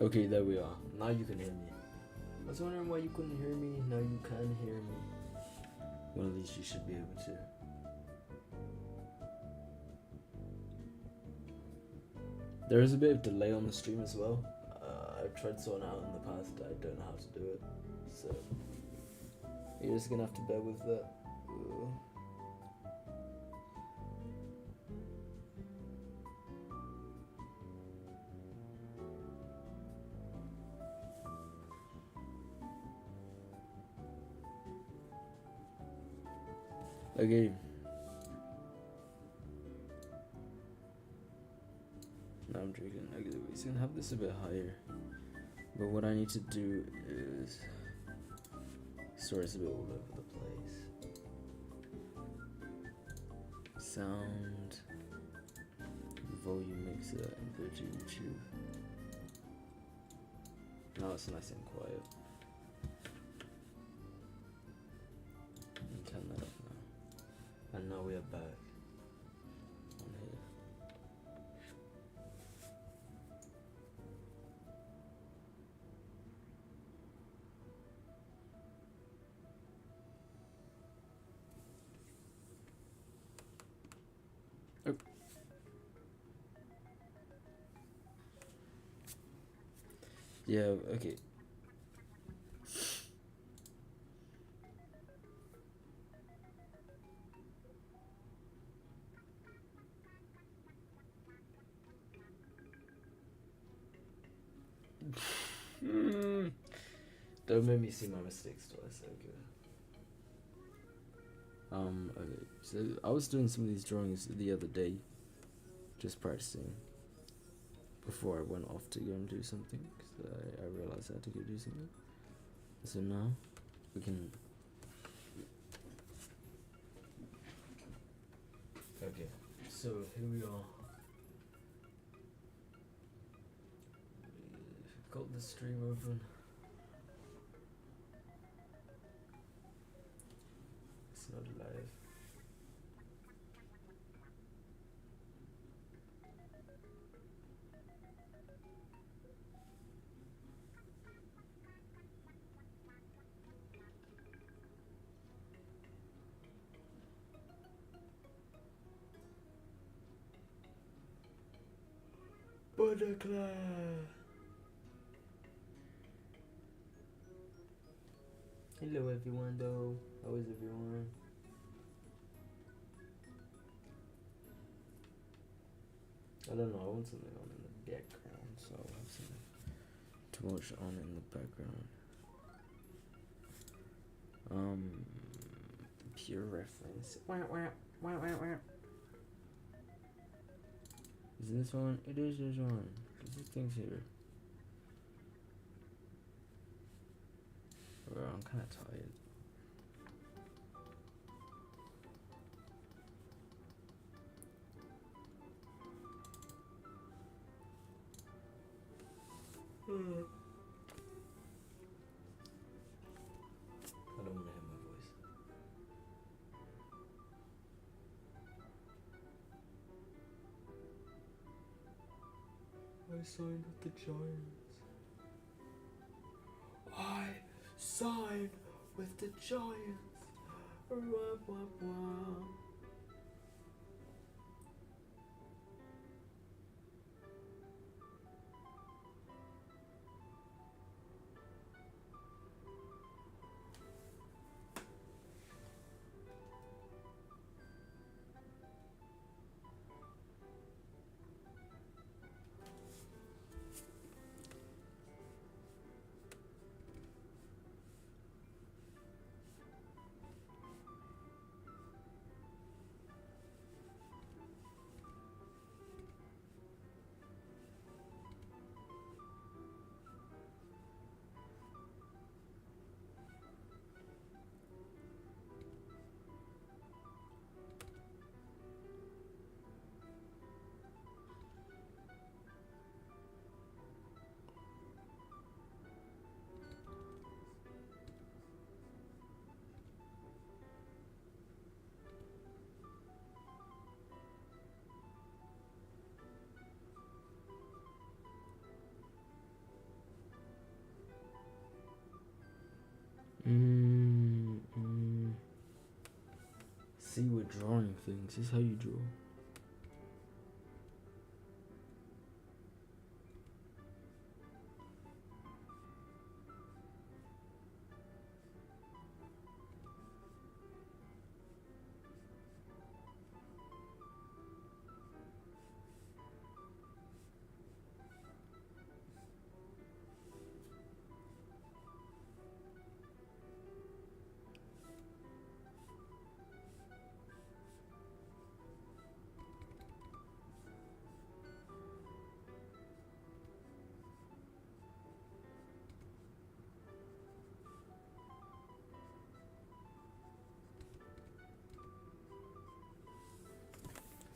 Okay, there we are. Now you can hear me. I was wondering why you couldn't hear me. Now you can hear me. Well, at least you should be able to. There is a bit of delay on the stream as well. I've tried sorting out in the past. I don't know how to do it. So, you're just gonna have to bear with that. Okay. No, I'm joking. Okay, we're gonna have this a bit higher. But what I need to do is. Sorry, it's a bit all over the place. Sound. Volume mixer and go to YouTube. Now it's nice and quiet. And turn that up now. And now we are back on here. Oh. Yeah, okay. Don't make me see my mistakes twice, okay. Okay, so I was doing some of these drawings the other day, just practicing, before I went off to go and do something, because I realized I had to go do something. So now, we can... Okay, so here we are. We've got the stream open. It's not live. Butterclaw. Hello everyone though. How is everyone? I don't know, I want something on in the background, so I'll have something to watch on in the background. Pure reference. Is this one? It is this one. Cause this thing's here. Well, I'm kind of tired. I don't want to hear my voice. I signed with the Giants. I signed with the Giants. Wah, wah, wah. See, we're drawing things. This is how you draw.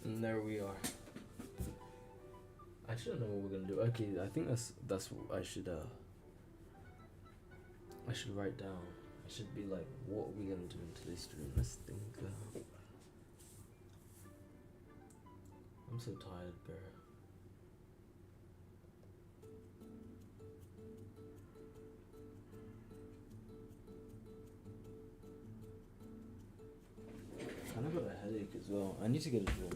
And there we are. I don't know what we're gonna do. Okay, I think that's what I should write down. I should be like, what are we gonna do in today's stream? Let's think. I'm so tired, bro. Kind of got a headache as well. I need to get a drink.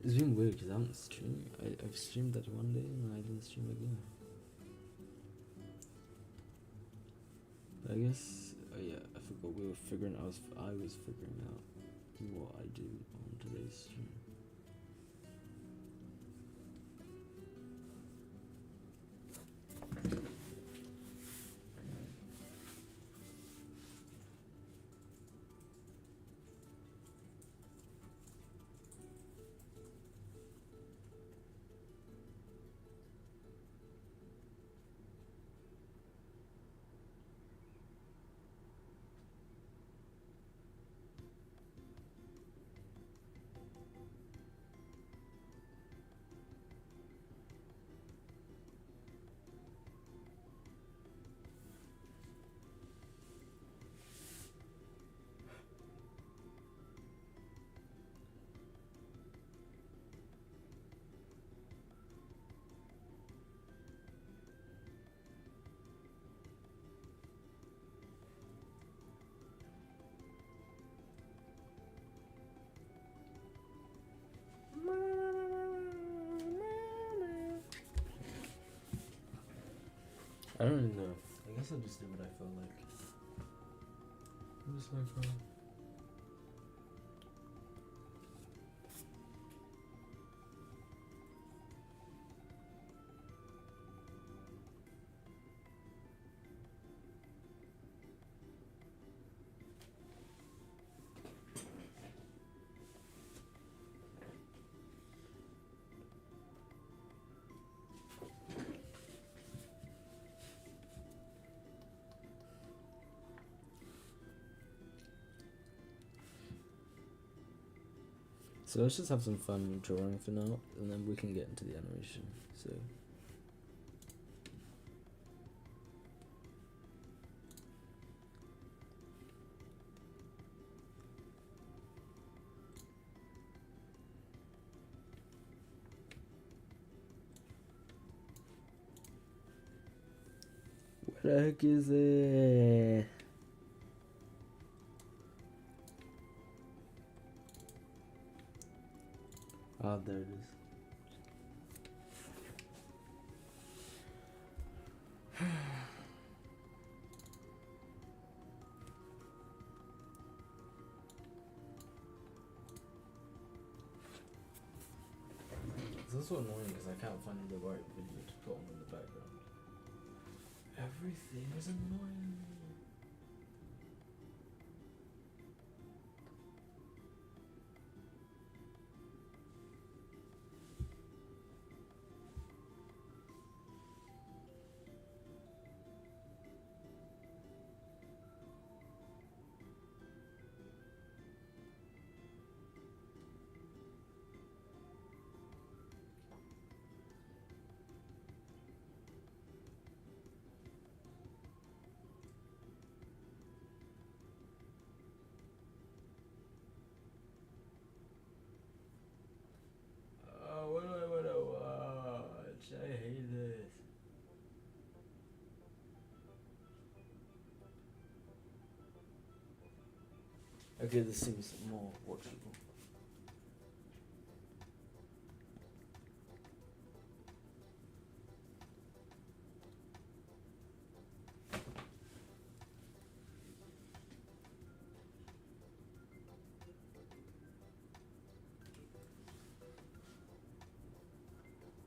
It's been weird because I haven't streamed. I've streamed that one day and I didn't stream again. I guess, yeah, I forgot we were figuring. I was figuring out what I do on today's stream. I don't really know. I guess I'll just do what I feel like. I'm just like, so let's just have some fun drawing for now, and then we can get into the animation. So. Where the heck is it? Ah, there it is. It's also annoying because I can't find the right video to put on in the background. Everything is annoying me. What do I want to watch? I hate this. Okay, this seems more watchable.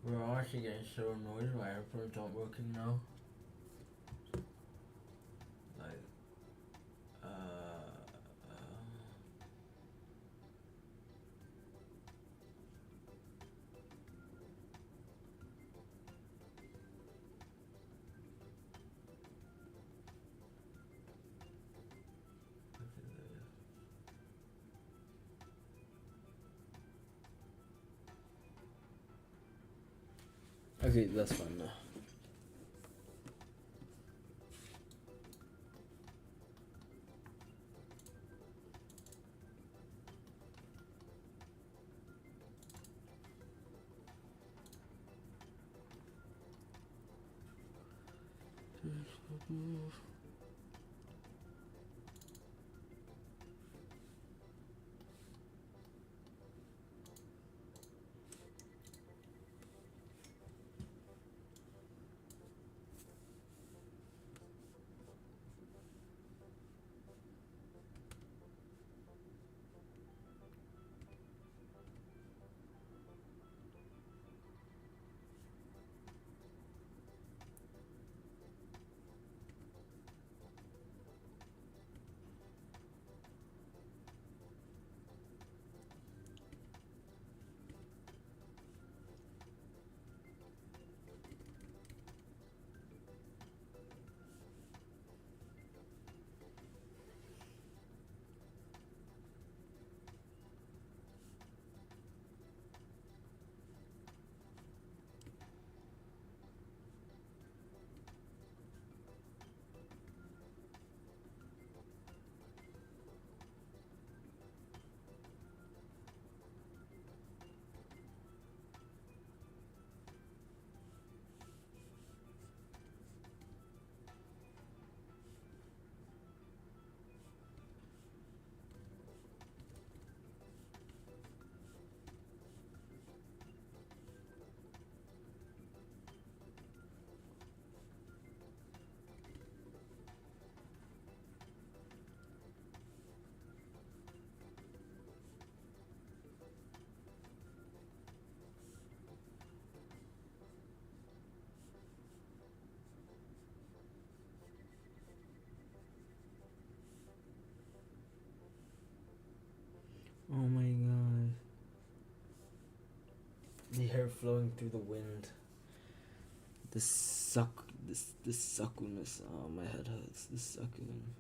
We're actually getting so annoyed why airplanes aren't working now. Like, okay, that's fine now. Oh my god. The hair flowing through the wind. The suckleness. Oh, my head hurts. The suckling.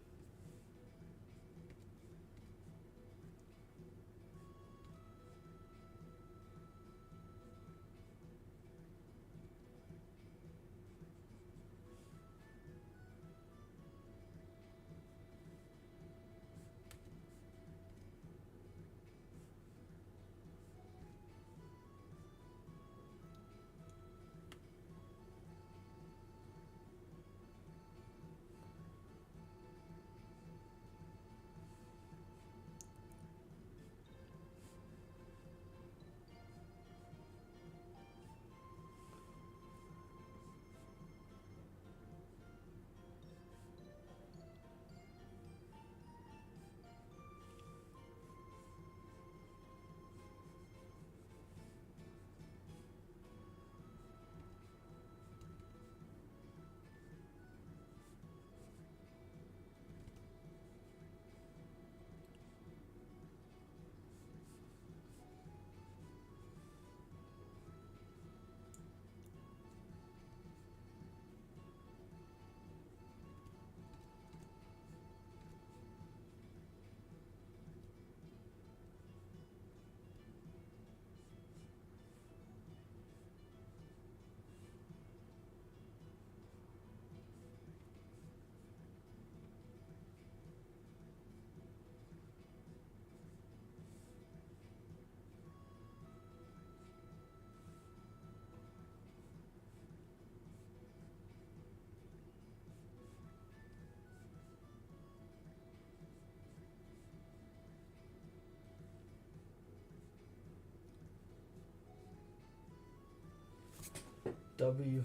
W.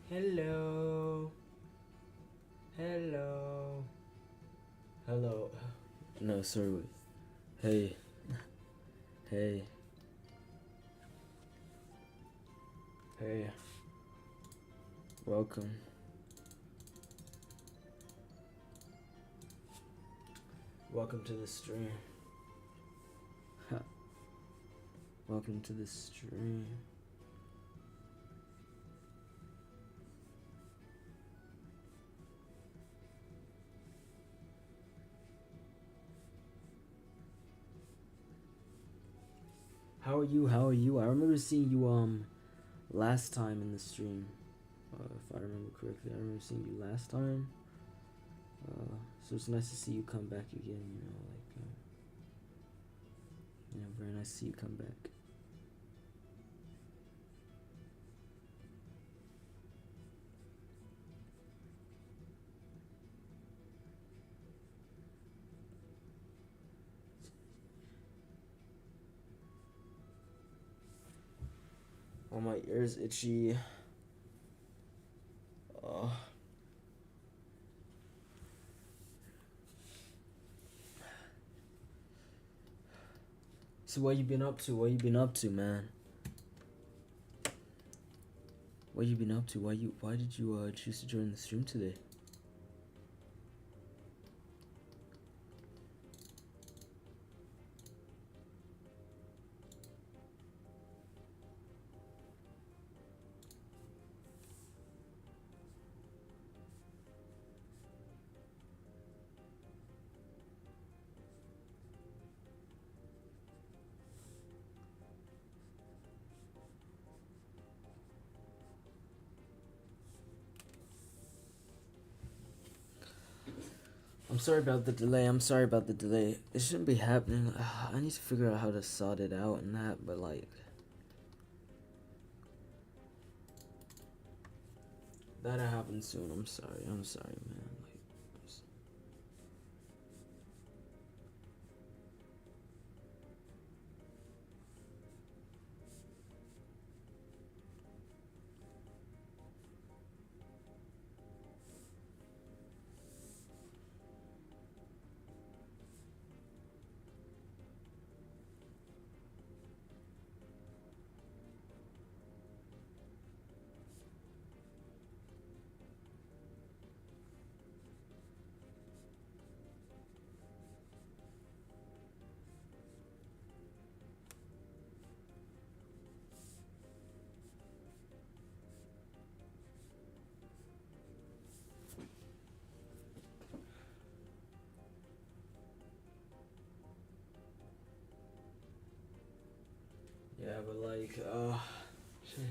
Hello. Hello. Hello. No, sorry, wait. Hey. Hey. Hey. Welcome. Welcome to the stream. Welcome to the stream. How are you? How are you? I remember seeing you last time in the stream. If I remember correctly, I remember seeing you last time. So it's nice to see you come back again. Very nice to see you come back. Oh, my ears itchy. So what you been up to? What you been up to, man? What you been up to? Why did you choose to join the stream today? I'm sorry about the delay. It shouldn't be happening. I need to figure out how to sort it out and that, but like... That'll happen soon. I'm sorry, man. Yeah, but like, shit.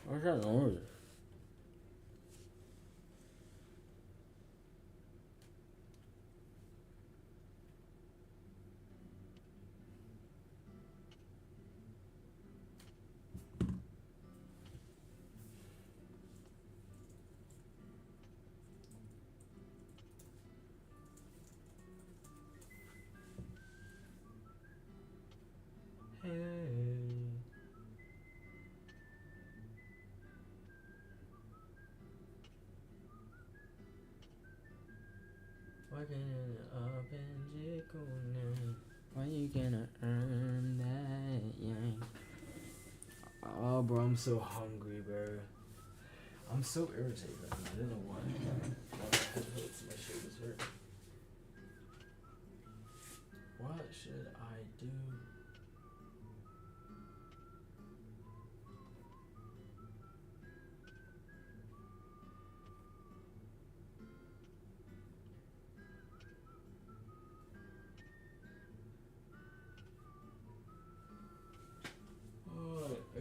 What's that noise? Why you gonna earn that? Yeah. Oh, bro, I'm so hungry, bro. I'm so irritated. I don't know why. My head hurts, my shoulders hurt. What should I do?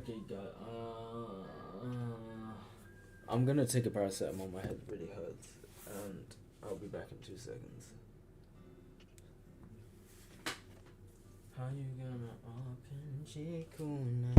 Okay, guy. I'm gonna take a paracetamol. My head really hurts, and I'll be back in 2 seconds. How you gonna open Chikuna?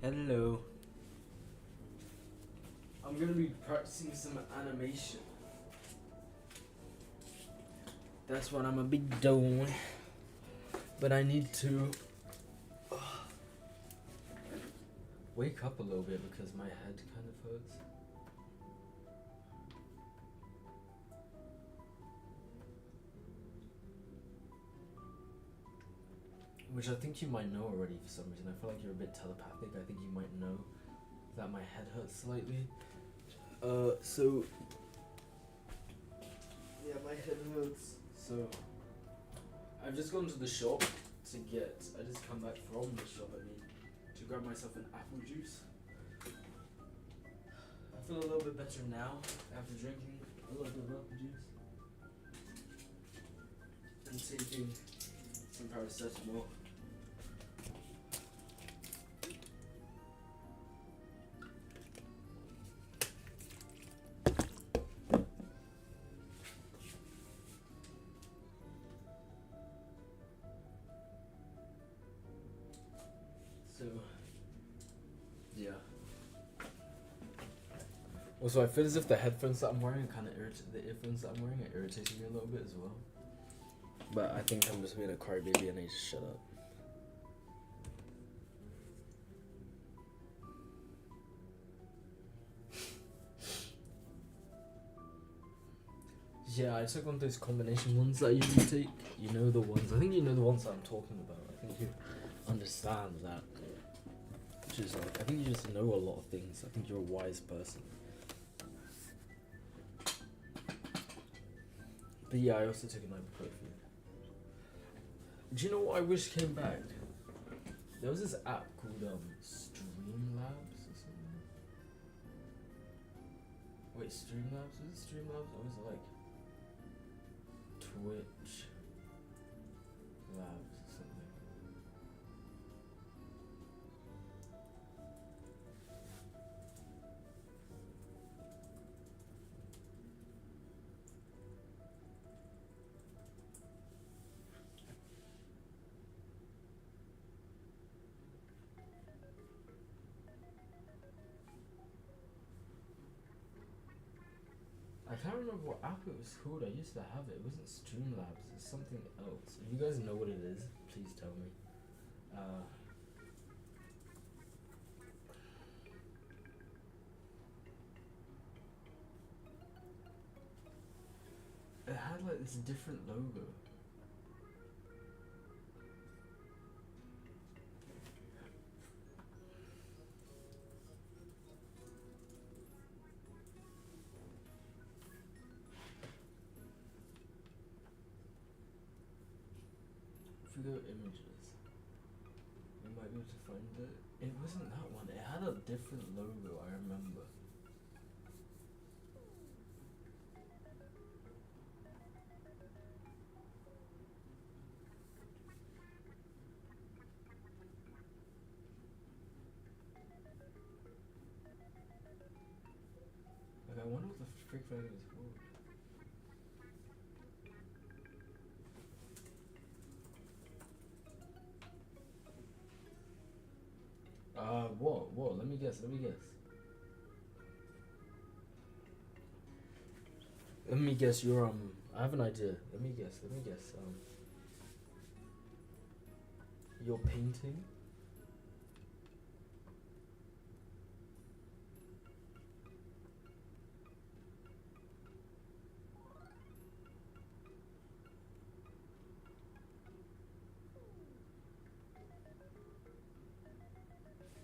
Hello. I'm gonna be practicing some animation. That's what I'm gonna be doing. But I need to wake up a little bit because my head kind of hurts. Which I think you might know already for some reason. I feel like you're a bit telepathic. I think you might know that my head hurts slightly. So yeah, my head hurts. So I've just gone to the shop to get. I just come back from the shop. I mean, to grab myself an apple juice. I feel a little bit better now after drinking a little bit of apple juice and taking some paracetamol. So, yeah. Also, I feel as if the headphones that I'm wearing kind of the earphones that I'm wearing are irritating me a little bit as well. But I think I'm just being a crybaby and I need to shut up. Yeah, I took one of those combination ones that I usually take. You know the ones. I think you know the ones that I'm talking about. I think you understand that. Which is like, I think you just know a lot of things. I think you're a wise person. But yeah, I also took an ibuprofen. Do you know what I wish came back? There was this app called Streamlabs or something. Wait, Streamlabs? Was it Streamlabs or was it like Twitch Labs or something? I can't remember what app it was called. I used to have it. It wasn't Streamlabs. It's something else. If you guys know what it is, please tell me. It had like this different logo. If we go images, we might be able to find it. It wasn't that one. It had a different logo, I remember. Like, I wonder what the frick that is called. What? Let me guess. Let me guess, you're, I have an idea. Let me guess, you're painting?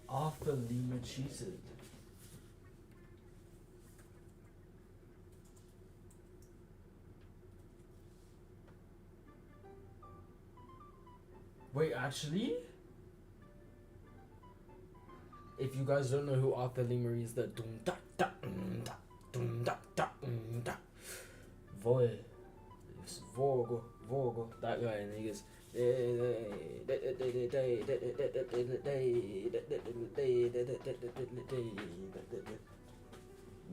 Arthur Lima cheated. Wait, actually? If you guys don't know who Arthur Lima is, the dum da da da dum da da da Voy. It's Vogo, that guy, and he goes.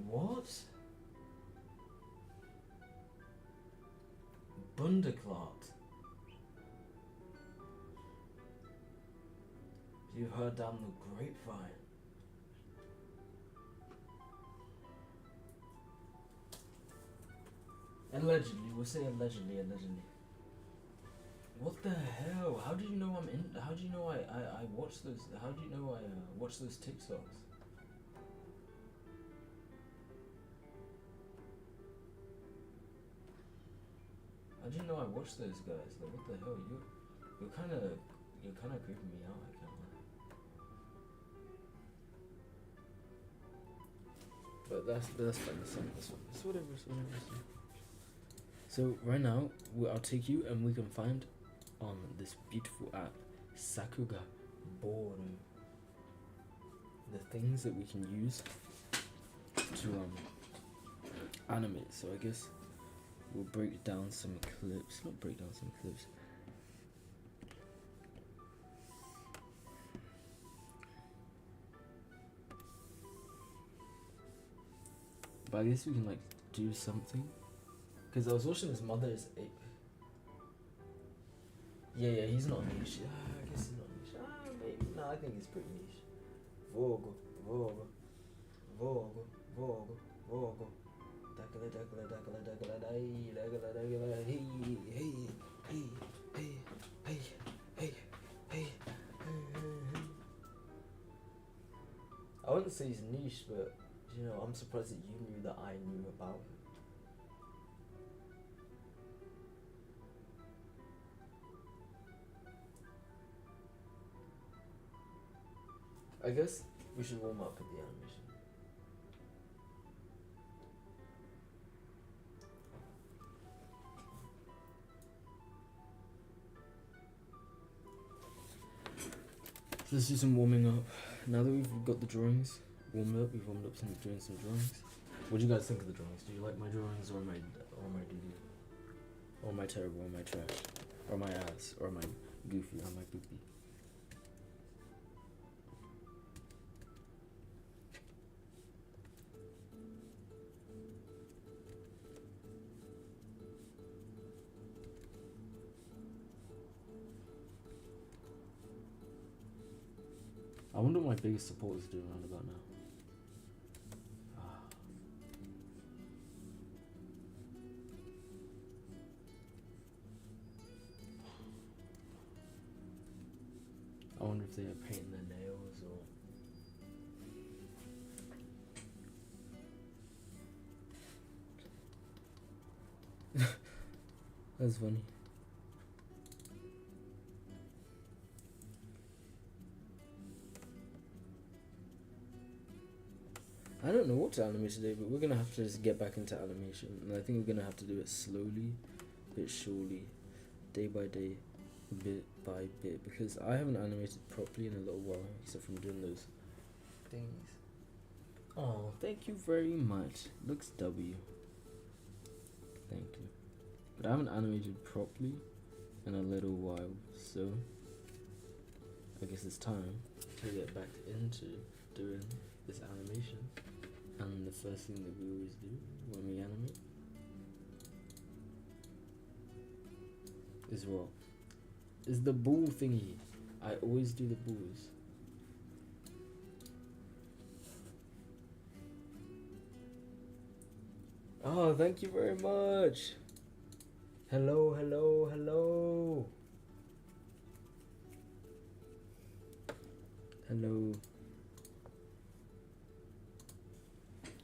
What? Bunderclart. You've heard down the grapevine. Allegedly, we'll say allegedly. What the hell? How do you know I'm in? How do you know I watch those? How do you know I watch those TikToks? How do you know I watch those guys? Like, what the hell? You're kind of creeping me out. I can't lie. But that's fine. That's fine. It's whatever. So right now, I'll take you and we can find on this beautiful app, Sakuga Boru, the things that we can use to animate. So I guess we'll break down some clips. Not break down some clips. But I guess we can like do something. Cause I was watching his mother's ape. Yeah, he's not niche. I guess he's not niche. Maybe. No, I think he's pretty niche. Vogo. Hey. I wouldn't say he's niche, but you know, I'm surprised that you knew that I knew about him. I guess we should warm up with the animation. So let's do some warming up. Now that we've got the drawings warmed up, doing some drawings. What do you guys think of the drawings? Do you like my drawings or my doo-doo? Or my terrible, or my trash? Or my ass? Or my goofy, or my poopy? I wonder what my biggest supporters do around about now. I wonder if they are painting their nails or... That's funny. I don't know what to animate today, but we're gonna have to just get back into animation, and I think we're gonna have to do it slowly, but surely, day by day, bit by bit, because I haven't animated properly in a little while, except from doing those things. Oh, thank you very much. Looks W. Thank you. But I haven't animated properly in a little while, so I guess it's time to get back into doing this animation. And the first thing that we always do when we animate is what? Is the ball thingy. I always do the balls. Oh, thank you very much. Hello.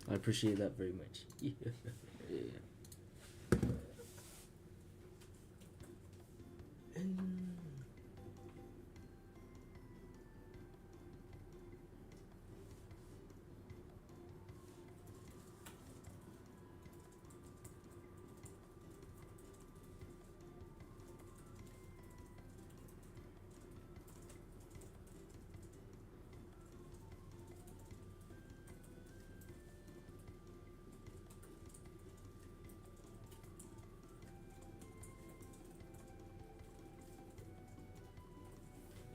I appreciate that very much. Yeah.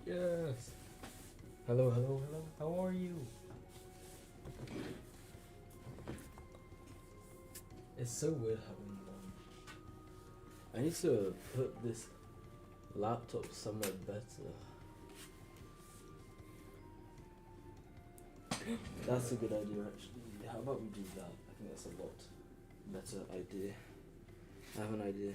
Yes. Hello. How are you? It's so weird having I need to put this laptop somewhere better. That's a good idea, actually. How about we do that? I think that's a lot better idea. I have an idea.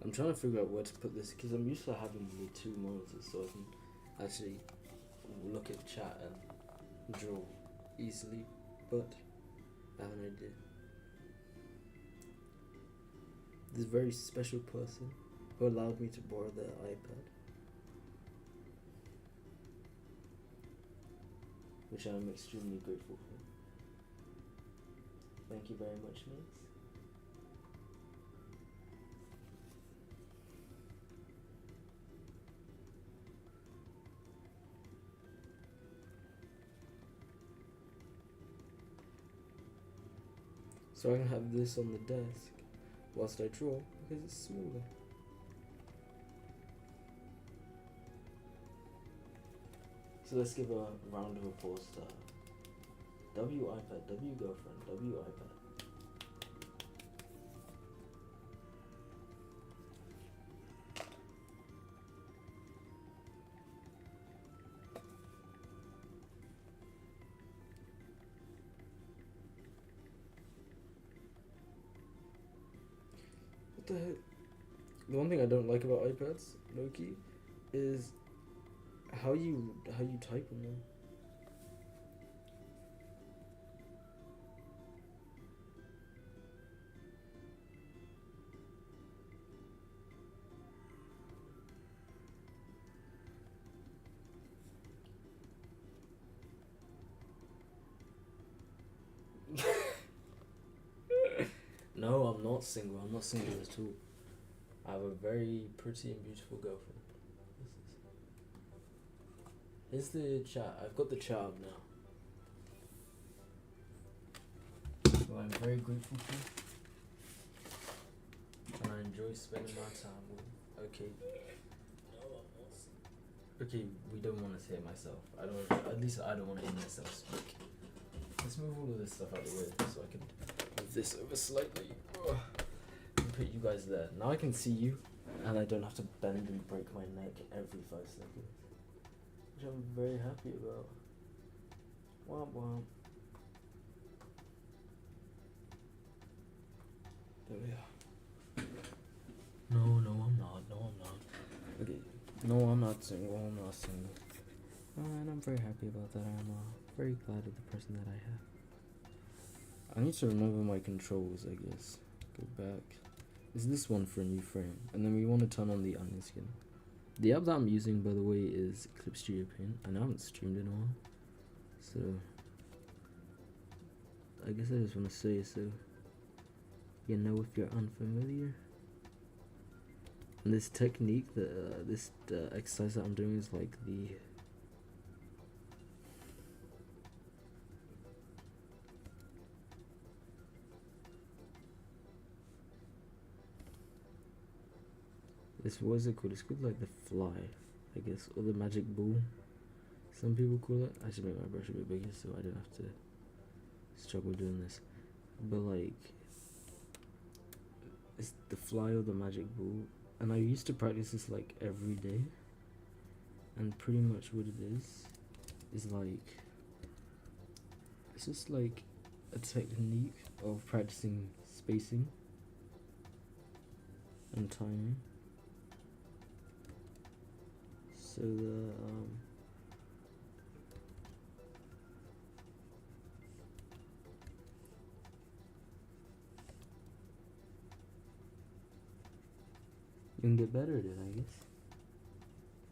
I'm trying to figure out where to put this because I'm used to having the two monitors so I can actually look at chat and draw easily, but I have an idea. This very special person who allowed me to borrow their iPad, which I'm extremely grateful for. Thank you very much, mates. So I can have this on the desk whilst I draw because it's smaller. So let's give a round of applause to W iPad, W girlfriend, W iPad. What the heck? The one thing I don't like about iPads, lowkey, is how you type on them. No, I'm not single. I'm not single at all. I have a very pretty and beautiful girlfriend. Here's the chat. I've got the chat up now. Who I'm very grateful for. And I enjoy spending my time with. Okay. Okay, we don't want to hear myself. At least I don't want to hear myself speak. Let's move all of this stuff out of the way so I can move this over slightly. And put you guys there. Now I can see you and I don't have to bend and break my neck every 5 seconds. Which I'm very happy about. Womp womp. There we are. No, I'm not. Okay. No, I'm not single. And I'm very happy about that. I'm very glad with the person that I have. I need to remember my controls, I guess. Go back. Is this one for a new frame? And then we want to turn on the onion skin. The app that I'm using, by the way, is Clip Studio Paint. And I haven't streamed in a while. So, I guess I just want to say so you know if you're unfamiliar. And this technique, this exercise that I'm doing is like the what is it called? It's called like the fly, I guess, or the magic ball. Some people call it. I should make my brush a bit bigger so I don't have to struggle doing this. But like, it's the fly or the magic ball. And I used to practice this like every day. And pretty much what it is like, it's just like a technique of practicing spacing and timing. So you can get better at it, I guess.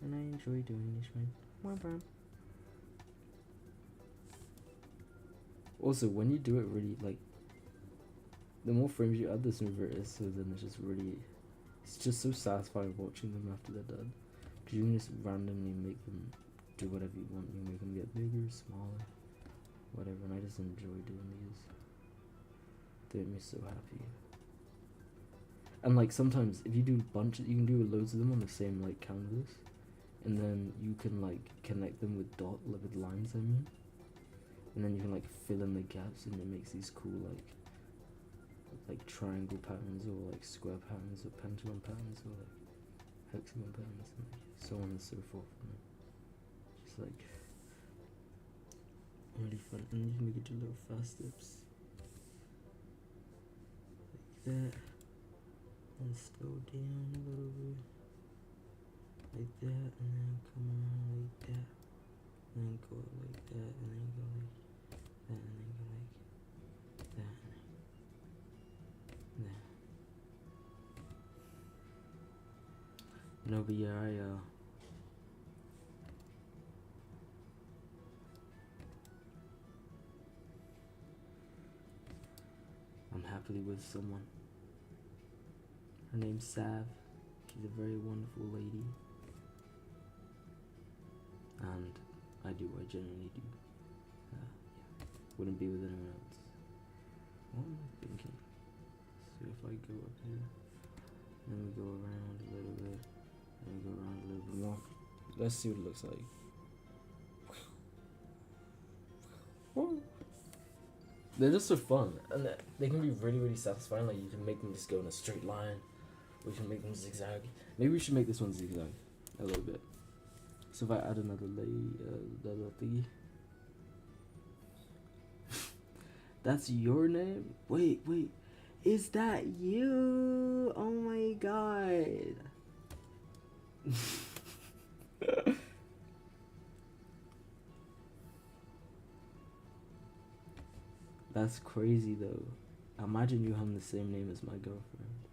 And I enjoy doing this one. Also, when you do it really, like, the more frames you add, the smoother it is, so then it's just so satisfying watching them after they're done. Because you can just randomly make them do whatever you want. You make them get bigger, smaller, whatever, and I just enjoy doing these. They make me so happy. And like sometimes if you do you can do loads of them on the same like canvas, and then you can like connect them with lines, I mean, and then you can like fill in the gaps, and it makes these cool like triangle patterns or like square patterns or pentagon patterns or like hexagon patterns and like so on and so forth. like really fun. And you can make it do little fast steps like that, and slow down a little bit like that, and then come around like that, and then go up like that, and then go like that, and then go like that, and that. No, but yeah, I'm happily with someone. Her name's Sav. She's a very wonderful lady. And I do what I genuinely do. Yeah. Wouldn't be with anyone else. What am I thinking? So if I go up here, then we go around a little bit, then we go around a little bit more. Let's see what it looks like. They're just so fun, and they can be really, really satisfying. Like, you can make them just go in a straight line, or you can make them zigzag. Maybe we should make this one zigzag a little bit. So if I add another little thingy. That's your name? Wait, is that you? Oh my god. That's crazy though. Imagine you having the same name as my girlfriend.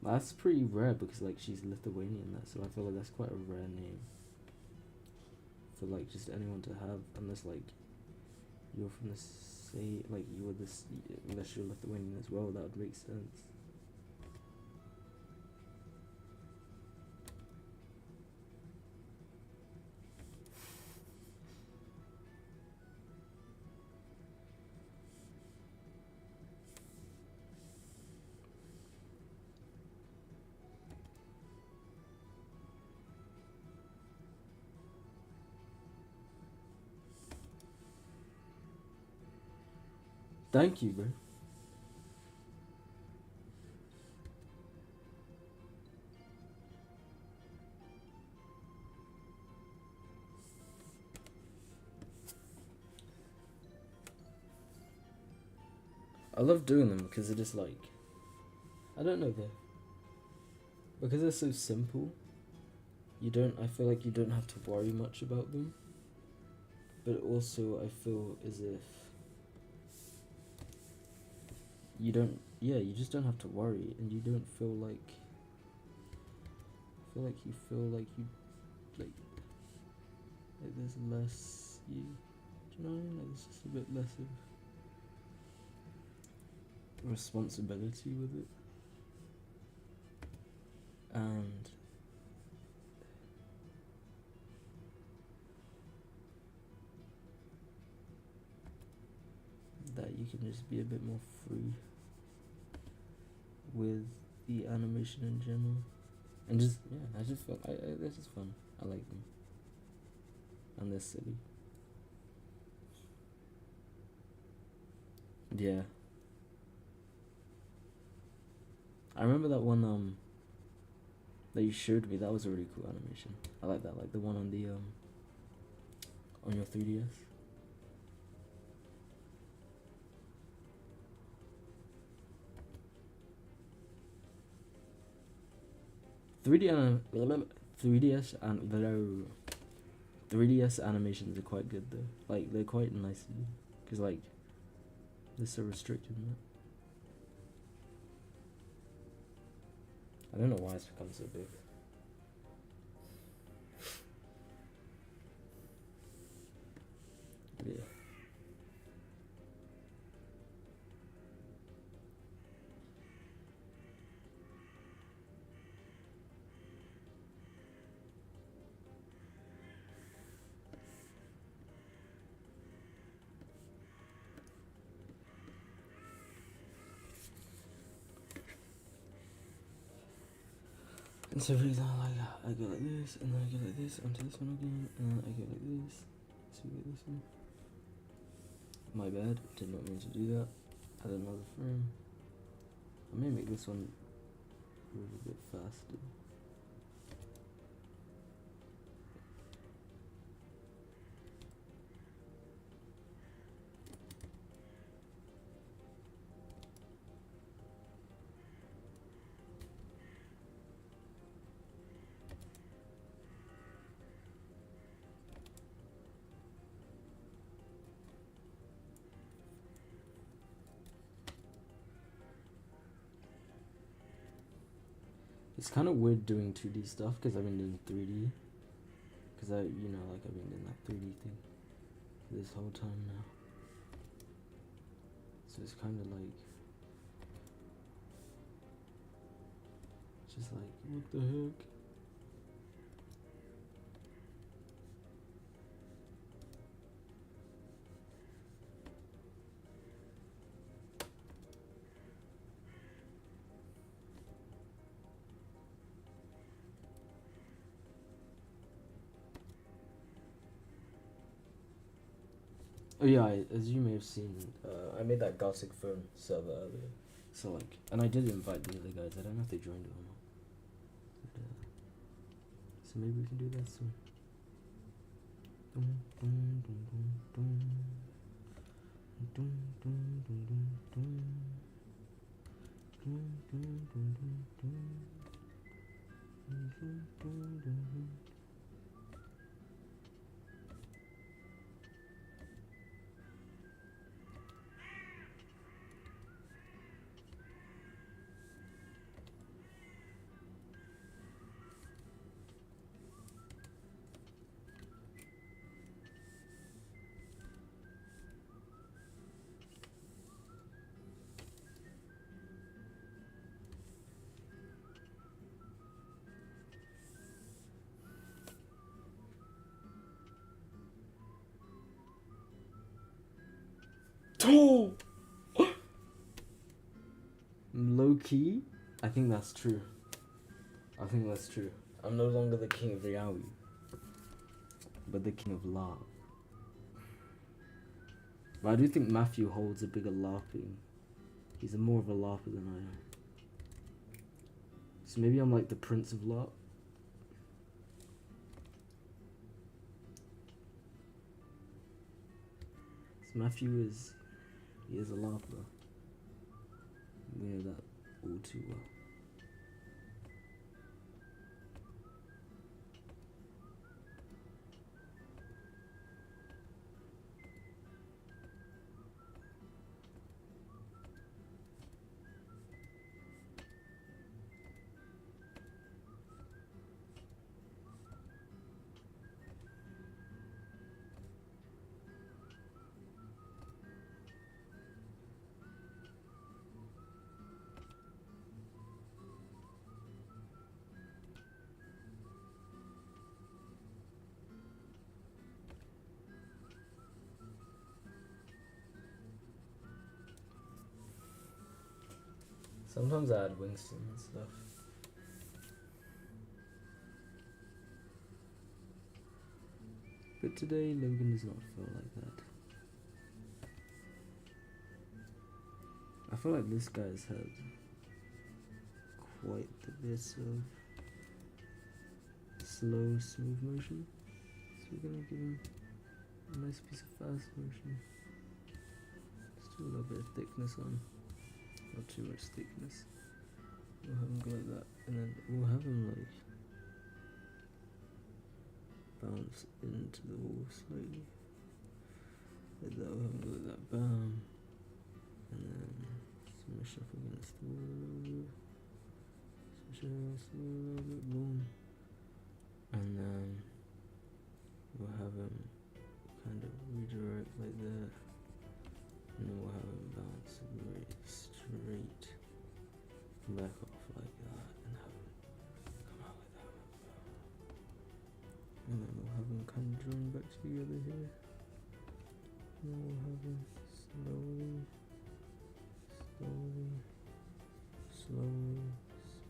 That's pretty rare because like she's Lithuanian, so I feel like that's quite a rare name for like just anyone to have, unless like you're from the same, like you were this, unless you're Lithuanian as well, that would make sense. Thank you, bro. I love doing them because they're just like, I don't know, because they're so simple. I feel like you don't have to worry much about them. But also I feel as if you just don't have to worry, and you don't feel like, you feel like there's less you, do you know what I mean? Like there's just a bit less of responsibility with it. And that you can just be a bit more free with the animation in general. And just, I just feel, this is fun. I like them. And they're silly. Yeah. I remember that one, that you showed me. That was a really cool animation. I like that, like the one on the, on your 3DS. and 3DS animations are quite good though. Like they're quite nice to do, cause like they're so restricted. I don't know why it's become so big. Yeah. And so for example, like I go like this, and then I go like this onto this one again, and then I go like this to this one. My bad, did not mean to do that. Add another frame. I may make this one move a bit faster. It's kind of weird doing 2D stuff because I've been doing 3D. Because I've been doing that 3D thing this whole time now. So it's kind of like, just like, what the heck? Oh yeah, as you may have seen, I made that Gothic phone server earlier. So like, and I did invite the other guys. I don't know if they joined it or not. But, so maybe we can do that soon. Dum, dum, dum, dum, dum. Dum, dum, dum, dum, dum. Dum, dum, dum, dum, dum. Dum, dum, dum, dum, dum. Oh! Low-key? I think that's true. I'm no longer the king of Yaoi, but the king of LARP. But I do think Matthew holds a bigger LARPing. He's more of a LARPer than I am. So maybe I'm like the prince of LARP. So Matthew is a LARPer. We know that all too well. Sometimes I add Winston and stuff. But today Logan does not feel like that. I feel like this guy's had quite the bit of slow, smooth motion. So we're gonna give him a nice piece of fast motion. Just do a little bit of thickness on. Not too much thickness. We'll have him go like that, and then we'll have him like bounce into the wall slightly. Like that, we'll have him go like that, bam. And then smash up against the wall a little bit. Smash up against the wall a little bit, boom. And then we'll have him kind of redirect like that. And then we'll have him bounce very straight back off like that, and have him come out like that. And then we'll have him kind of join back together here. And then we'll have him slowly, slowly, slowly,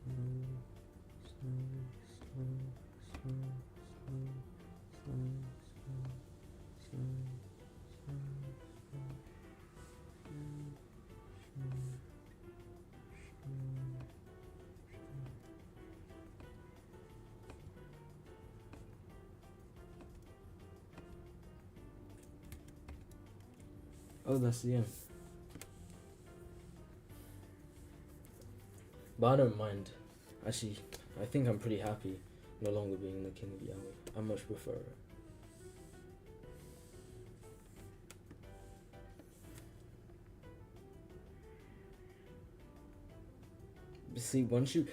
slowly, slowly, slowly, slowly, slowly, slowly, slowly, slowly. Oh, that's the end. But I don't mind. Actually, I think I'm pretty happy no longer being the king of Yaoi. I much prefer it. See, once you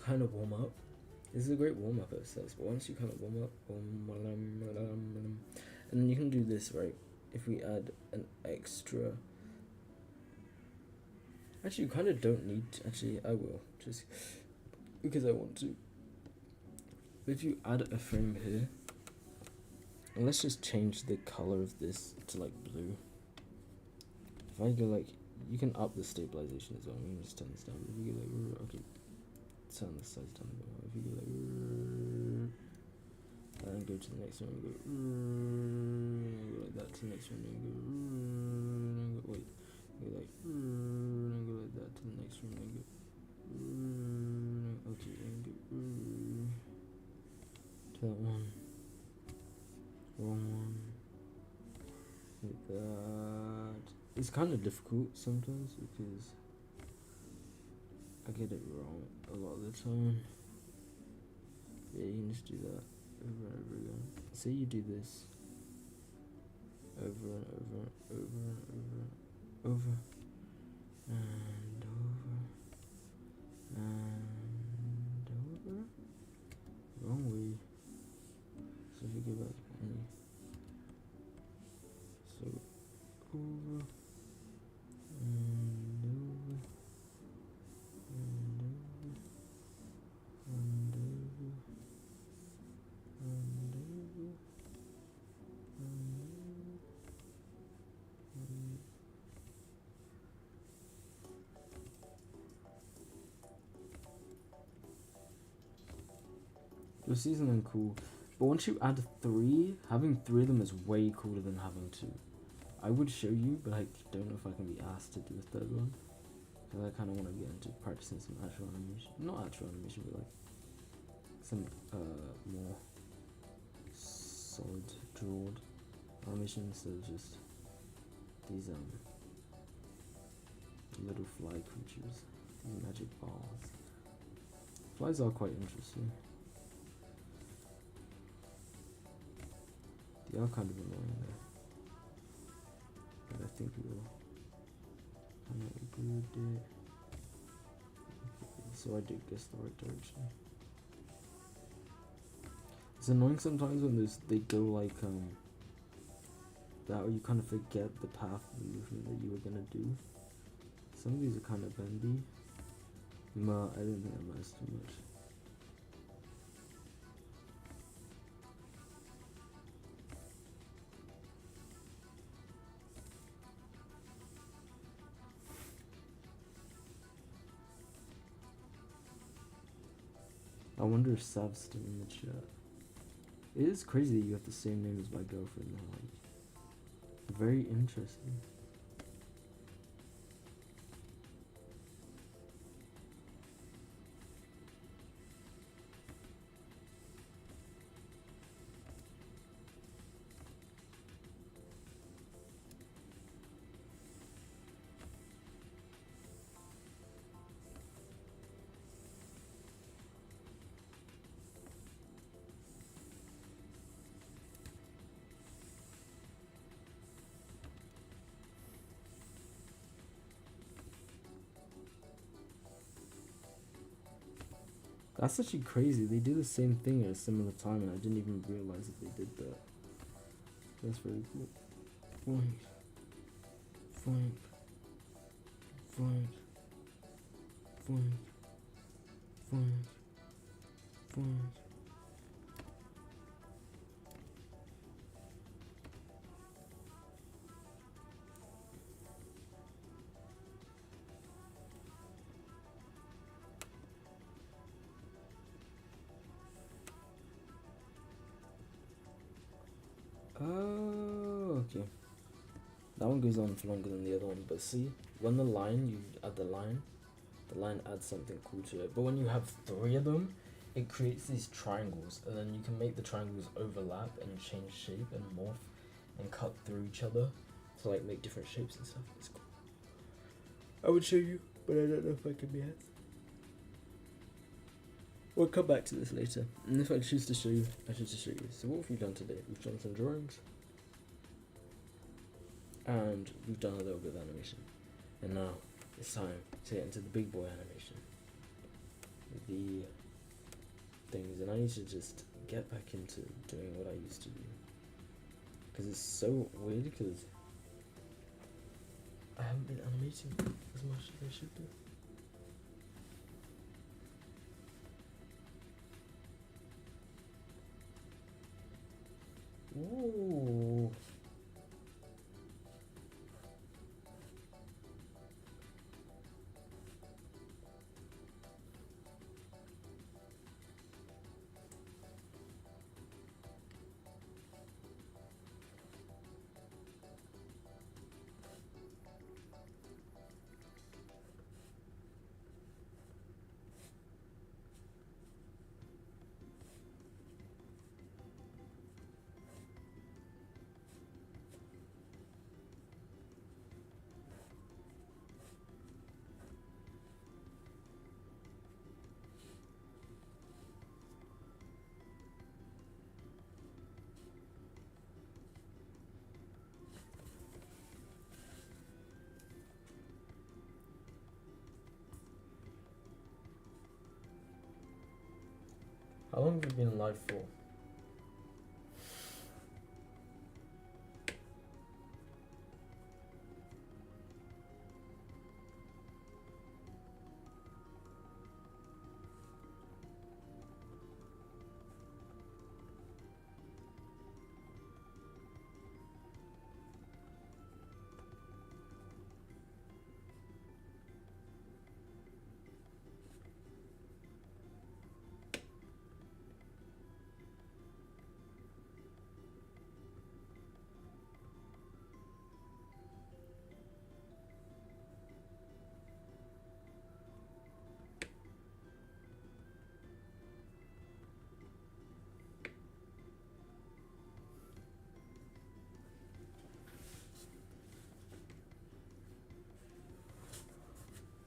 kind of warm up, this is a great warm up exercise. But once you kind of warm up, and then you can do this, right? If we add an extra, actually, you kind of don't need. Actually, I will just because I want to. If you add a frame here, and let's just change the color of this to like blue. If I go like, you can up the stabilization as well. I'm gonna just turn this down. If you go like, okay, turn the size down a bit more. If you go like, and go to the next one, go like that to the next one, and go wait, go like, and go like that to the next one, and go okay, and go to that one, wrong one, like that. It's kind of difficult sometimes because I get it wrong a lot of the time. Yeah, you can just do that over and over again. Say you do this over and over and over and over and over and over and over. Wrong way. So if you go back any, so over and over and over and over and over and over. You'll see something cool. But once you add 3, having 3 of them is way cooler than having 2. I would show you, but I don't know if I can be asked to do a third one. Because I kind of want to get into practicing some actual animation. Not actual animation, but like some more solid drawed animation instead of just these little fly creatures, these magic balls. Flies are quite interesting. They are kind of annoying though. But I think we will kind of agree with it. Okay, so I did guess the right direction. It's annoying sometimes when they go like that, or you kind of forget the path of the movement that you were gonna do. Some of these are kind of bendy. But I didn't think that matters too much. I wonder if Sav's still in the chat. It is crazy that you have the same name as my girlfriend now. Like, very interesting. That's actually crazy. They do the same thing at a similar time, and I didn't even realize that they did that. That's very cool. Boink. Boink. Boink. Boink. Boink. Boink. Oh, okay. That one goes on for longer than the other one, but see, when the line, you add the line adds something cool to it. But when you have 3 of them, it creates these triangles, and then you can make the triangles overlap and change shape and morph and cut through each other to like make different shapes and stuff. It's cool. I would show you, but I don't know if I can be asked. We'll come back to this later. And if I choose to show you, I choose to show you. So what have we done today? We've done some drawings. And we've done a little bit of animation. And now it's time to get into the big boy animation. the things, and I need to just get back into doing what I used to do. Because it's so weird, because I haven't been animating as much as I should do. Ooh. How long have you been live for?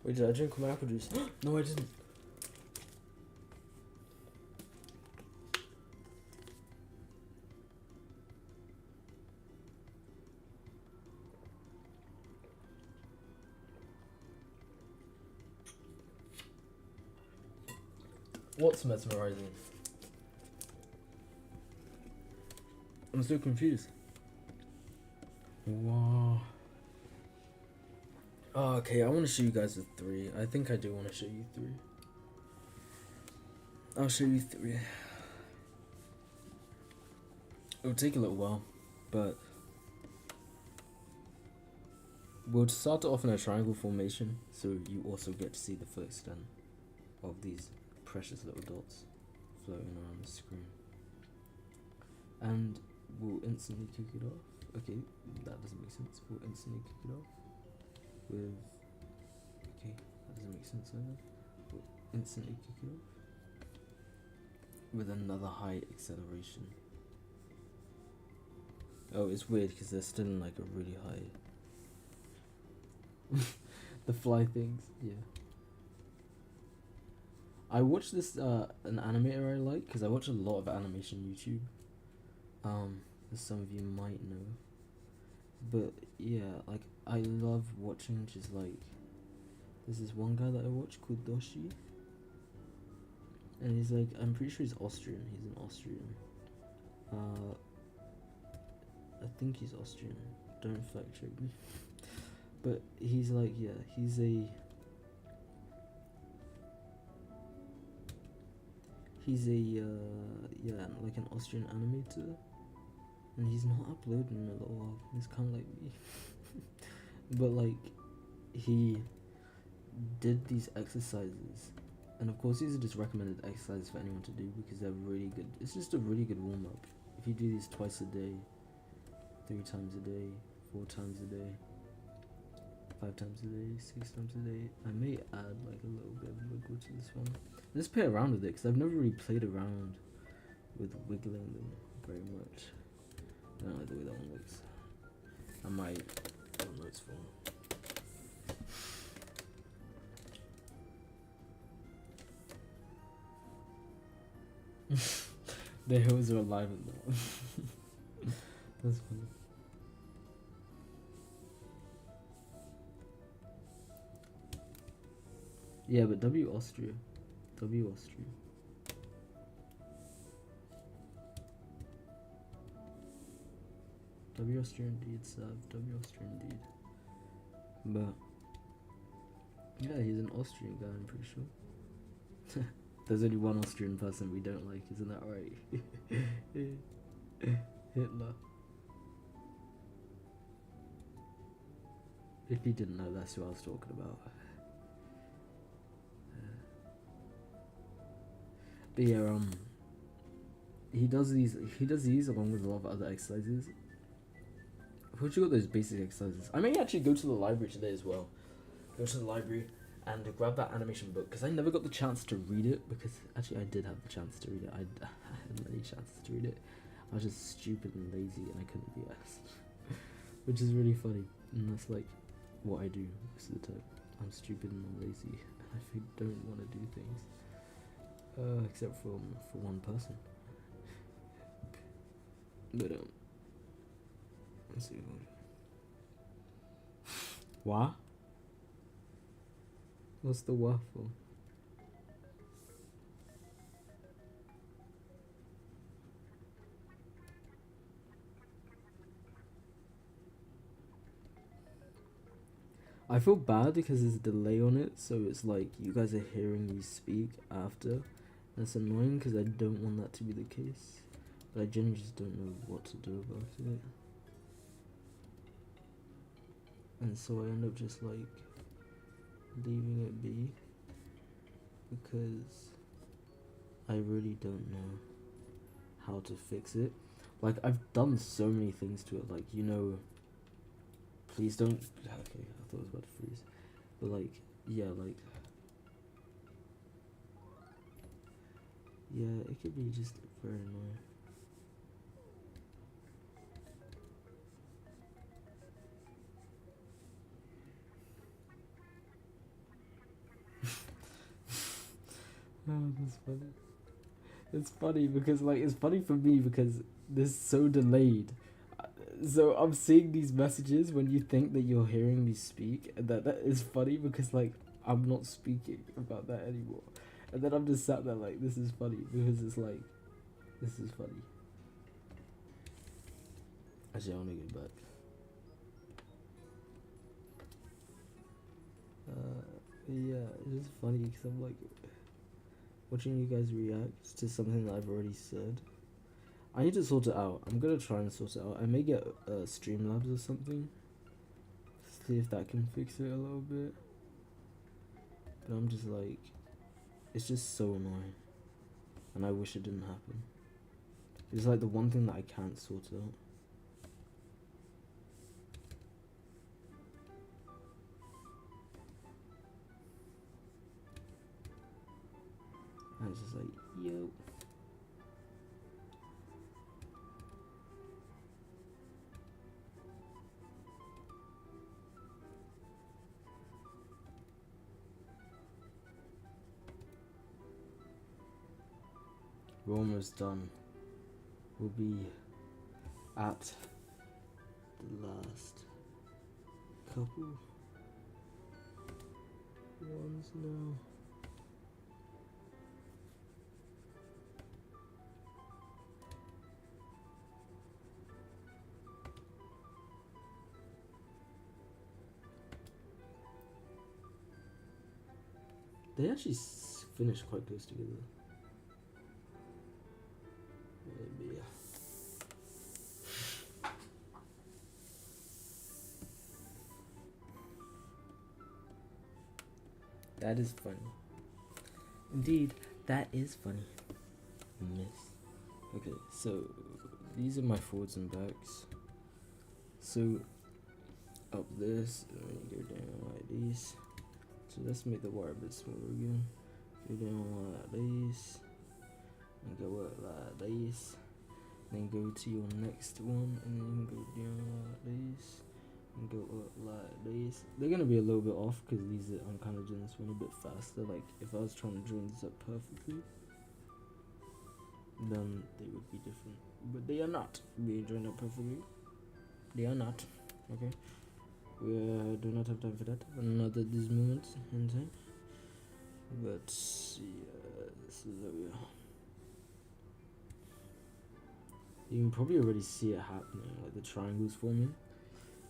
Wait, did I drink my apple juice? No, I didn't. What's mesmerizing? I'm so confused. Wow. Oh, okay, I want to show you guys the 3. I think I do want to show you 3. I'll show you 3. It'll take a little while, but we'll start off in a triangle formation, so you also get to see the full extent of these precious little dots floating around the screen. And we'll instantly kick it off. Okay, that doesn't make sense. We'll instantly kick it off with, okay, that doesn't make sense either. We'll instantly kick it off with another high acceleration. Oh, it's weird because they're still in like a really high the fly things, yeah. I watched this an animator I like, because I watch a lot of animation YouTube, as some of you might know. But yeah, like I love watching just like, there's this one guy that I watch called Doshi, and he's like, I'm pretty sure he's Austrian. He's an Austrian. I think he's Austrian. Don't fact check me. But he's like, yeah, he's a yeah, like an Austrian animator, and he's not uploading in a little while. He's kind of like me. But like, he did these exercises, and of course these are just recommended exercises for anyone to do because they're really good. It's just a really good warm-up. If you do these twice a day, 3 times a day, 4 times a day, 5 times a day, 6 times a day. I may add like a little bit of wiggle to this one. Let's play around with it, because I've never really played around with wiggling them very much. I don't like the way that one looks. I might, I don't know it's for. The hills are alive in that one. That's funny. Yeah, but W Austria. W Austrian. W Austrian indeed, Sav. W Austrian indeed. But yeah, he's an Austrian guy, I'm pretty sure. There's only one Austrian person we don't like, isn't that right? Hitler. If you didn't know, that's who I was talking about. But yeah, he does these along with a lot of other exercises. What you got those basic exercises? I may actually go to the library today as well. Go to the library and grab that animation book because I never got the chance to read it. Because actually, I did have the chance to read it. I had many chances to read it. I was just stupid and lazy, and I couldn't be asked, which is really funny. And that's like what I do most of the time. I'm stupid and I'm lazy, and I don't want to do things. Except for one person. But let's see. What? What's the waffle? I feel bad because there's a delay on it, so it's like you guys are hearing me speak after. That's annoying because I don't want that to be the case, but I genuinely just don't know what to do about it. And so I end up just like leaving it be because I really don't know how to fix it. Like, I've done so many things to it, like, you know, please don't, okay, I thought it was about to freeze, but like, yeah, like, yeah, it could be just very annoying. Oh, that's funny. It's funny because, like, it's funny for me because this is so delayed. So I'm seeing these messages when you think that you're hearing me speak, and that is funny because, like, I'm not speaking about that anymore. And then I'm just sat there like, this is funny because it's like, this is funny. Actually, I want to get back. Yeah, it's just funny because I'm like watching you guys react to something that I've already said. I need to sort it out. I'm gonna try and sort it out. I may get Streamlabs or something. See if that can fix it a little bit. But I'm just like, it's just so annoying. And I wish it didn't happen. It's like the one thing that I can't sort out. And it's just like, yo. We're almost done. We'll be at the last couple ones now. They actually finished quite close together. Maybe. That is funny. Indeed, that is funny. Miss. Okay, so these are my forwards and backs. So up this, and then go down like this. So let's make the wire a bit smaller again. Go down like this, and go up like this. Then go to your next one, and then go down like this, and go up like this. They're gonna be a little bit off because I'm kind of doing this one a bit faster. Like if I was trying to join this up perfectly, then they would be different. But they are not being joined up perfectly. They are not. Okay. We do not have time for that. Not at this moment in time. But yeah. So there we are. You can probably already see it happening, like the triangles forming,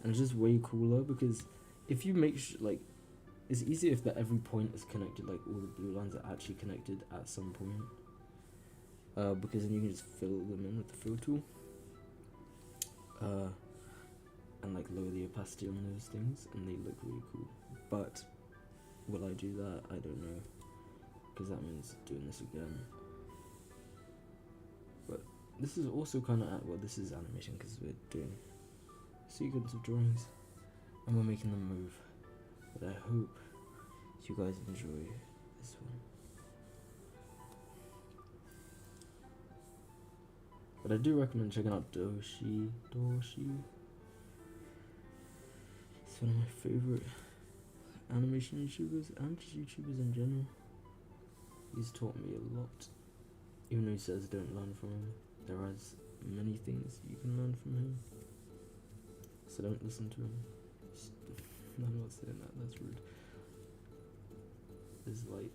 and it's just way cooler because if you make like, it's easier if that every point is connected, like all the blue lines are actually connected at some point, because then you can just fill them in with the fill tool, and like lower the opacity on those things, and they look really cool. But will I do that? I don't know, because that means doing this again. But this is also kind of, well, this is animation because we're doing a sequence of drawings and we're making them move. But I hope you guys enjoy this one. But I do recommend checking out Doshi. He's one of my favorite animation YouTubers and just YouTubers in general. He's taught me a lot. Even though he says don't learn from him, there are many things you can learn from him. So don't listen to him. I'm not saying that, that's rude. It's like,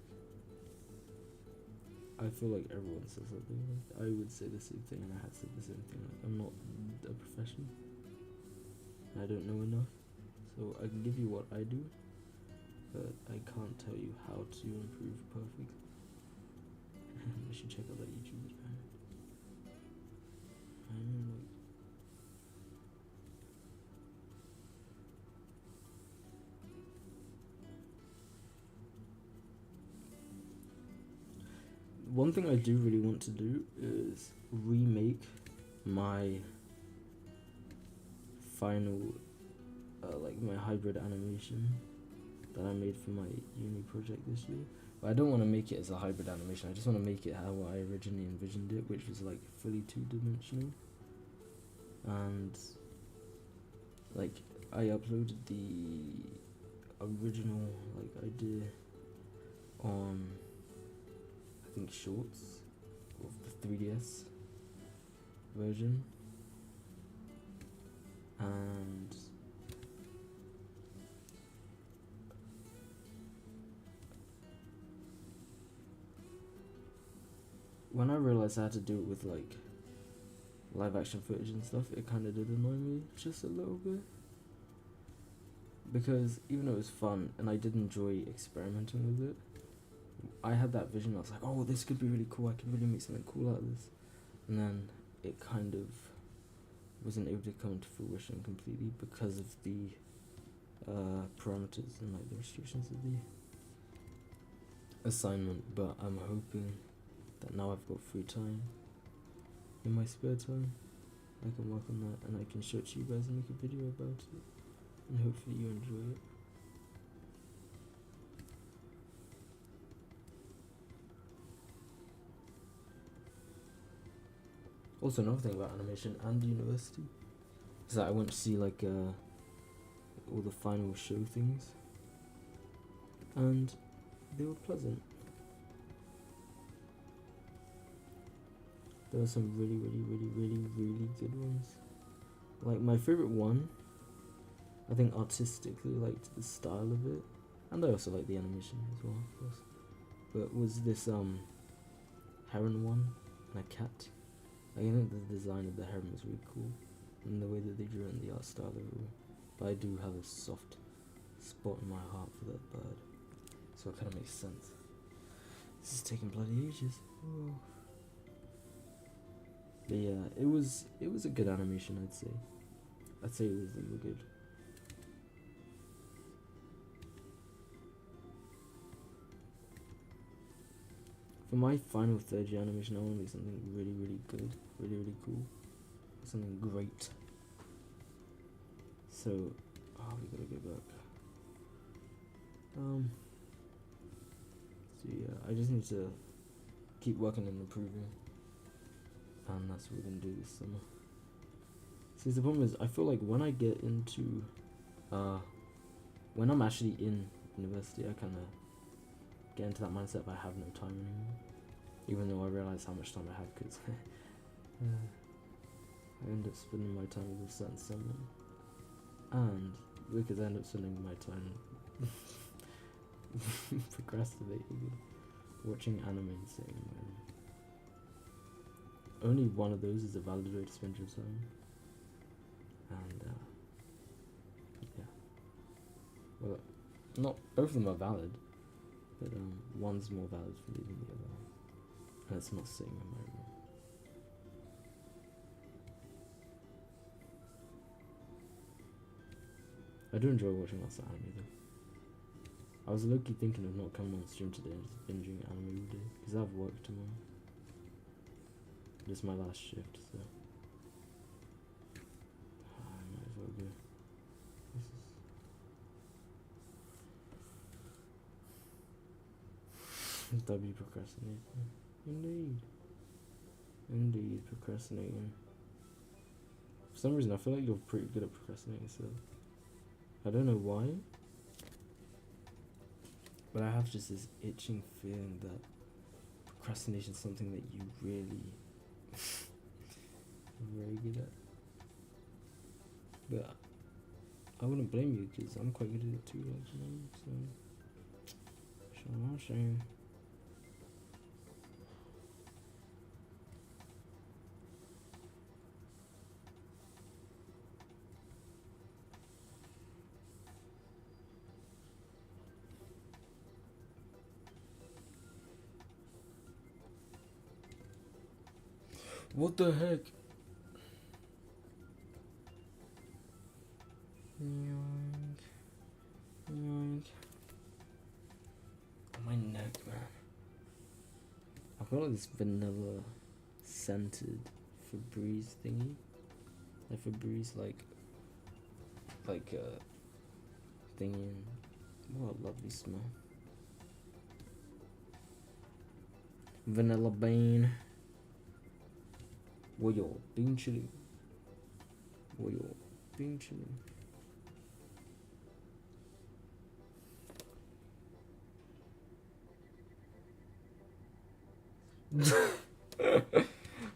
I feel like everyone says something. Like, I would say the same thing and I had said the same thing. Like, I'm not a professional. I don't know enough. So I can give you what I do, but I can't tell you how to improve perfectly. You should check out that YouTube video. I mean, like, one thing I do really want to do is remake my final, like my hybrid animation that I made for my uni project this year. But I don't want to make it as a hybrid animation. I just want to make it how I originally envisioned it, which was like fully two-dimensional. And like I uploaded the original like idea on, I think, Shorts of the 3DS version, and when I realized I had to do it with like live action footage and stuff, it kind of did annoy me just a little bit, because even though it was fun and I did enjoy experimenting with it, I had that vision. I was like, oh, this could be really cool, I could really make something cool out of this, and then it kind of wasn't able to come to fruition completely because of the parameters and like the restrictions of the assignment. But I'm hoping that now I've got free time in my spare time, I can work on that and I can show it to you guys and make a video about it, and hopefully you enjoy it. Also, another thing about animation and university is that I went to see like all the final show things, and they were pleasant. There were some really good ones. Like my favorite one, I think artistically liked the style of it, and I also like the animation as well, of course. But was this heron one and a cat. Like, I think the design of the heron was really cool, and the way that they drew it and the art style overall. But I do have a soft spot in my heart for that bird, so it kind of makes sense. This is taking bloody ages. Oh. But yeah, it was a good animation, I'd say. They were good. For my final third year animation, I want to make something really good, really cool, something great. So, we gotta get back. So yeah, I just need to keep working and improving, and that's what we're gonna do this summer. See, the problem is, I feel like when I get into, when I'm actually in university, I kind of get into that mindset of I have no time anymore, even though I realize how much time I have, because I end up spending my time with a certain someone, and because I end up spending my time procrastinating Watching animating. Only one of those is a valid way to spend your time. And yeah. Well, not both of them are valid, but one's more valid for me than the other. And it's not sitting in my room. I do enjoy watching lots of anime though. I was low-key thinking of not coming on stream today and just binging anime all day, because I have work tomorrow. This is my last shift, so I might as well go. This is W procrastinating. Indeed procrastinating. For some reason I feel like you're pretty good at procrastinating, so I don't know why, but I have just this itching feeling that procrastination is something that you really are very good at. But I wouldn't blame you because I'm quite good at it too, like, you know, so shame. What the heck? Yoink. Yoink. Oh, my neck, man. I've got like this vanilla scented Febreze thingy. Like Febreze, like thingy. And what a lovely smell. Vanilla bean. Woyo, bean chili. Woyo, bean chili.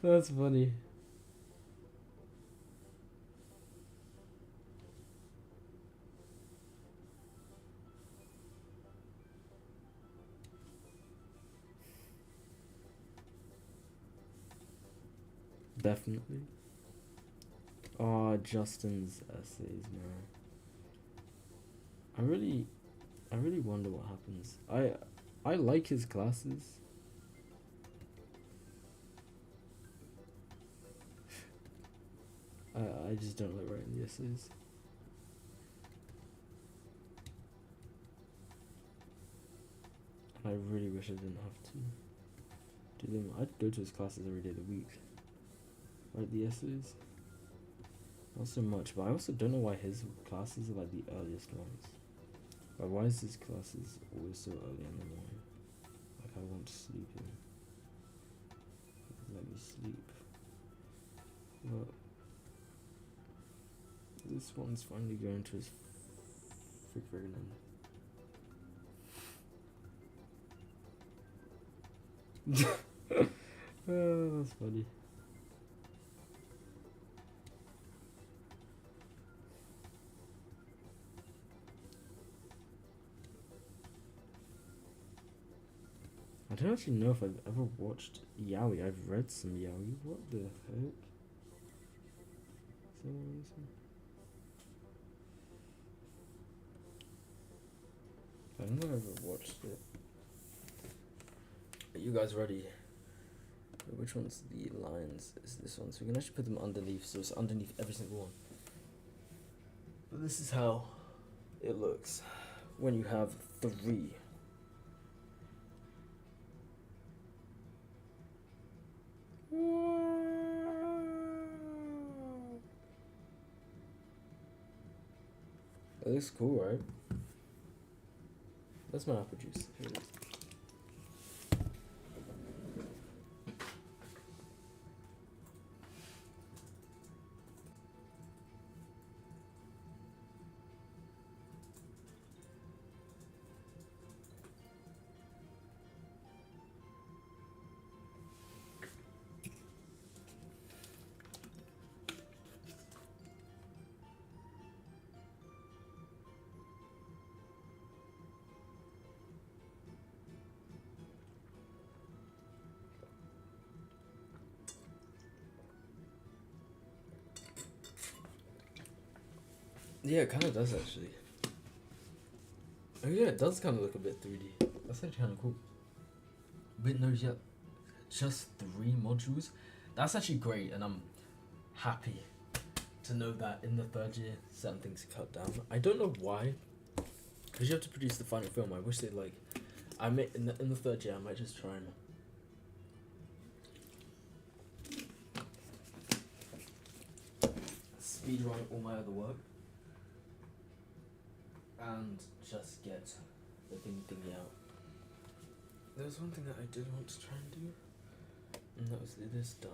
That's funny. Definitely. Oh, Justin's essays, man. I really wonder what happens. I like his classes. I just don't like writing the essays. And I really wish I didn't have to do them. I'd go to his classes every day of the week. Write the essays. Not so much, but I also don't know why his classes are like the earliest ones. Like, why is his classes always so early in the morning? Like, I want to sleep in. Let me sleep. But this one's finally going to his freaking end. Oh, that's funny. I don't actually know if I've ever watched Yaoi. I've read some Yaoi. What the heck? I don't think I've ever watched it. Are you guys ready? Which one's the lines? Is this one? So we can actually put them underneath, so it's underneath every single one. But this is how it looks when you have 3. It looks cool, right? That's my apple juice. Here it is. Yeah, it kind of does actually. Oh yeah, it does kind of look a bit 3D. That's actually kind of cool. But no, yeah, just 3 modules. That's actually great, and I'm happy to know that in the 3rd year, certain things cut down. I don't know why, because you have to produce the final film. I wish they'd like, I may in the 3rd year, I might just try and speed run all my other work and just get the thingy out. There was one thing that I did want to try and do, and that was this done.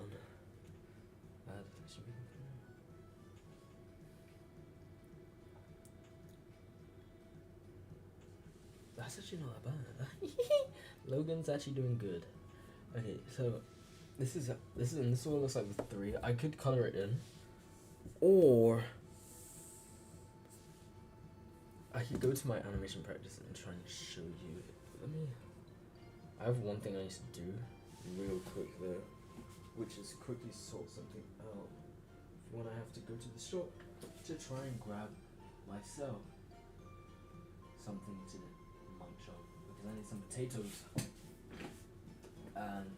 That's actually not that bad. Logan's actually doing good. Okay, so this is what it looks like with 3. I could color it in, or I could go to my animation practice and try and show you. I have one thing I need to do real quick though, which is quickly sort something out when I have to go to the shop to try and grab myself something to munch on, because I need some potatoes. And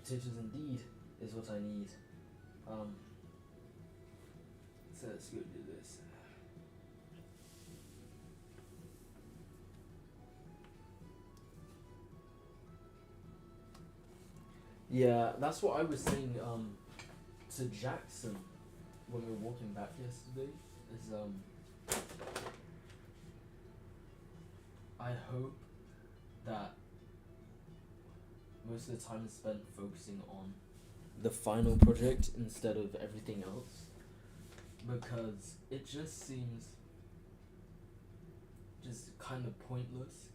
potatoes indeed is what I need. So let's go do this. Yeah, that's what I was saying to Jackson when we were walking back yesterday. Is I hope that most of the time is spent focusing on the final project instead of everything else, because it just seems just kind of pointless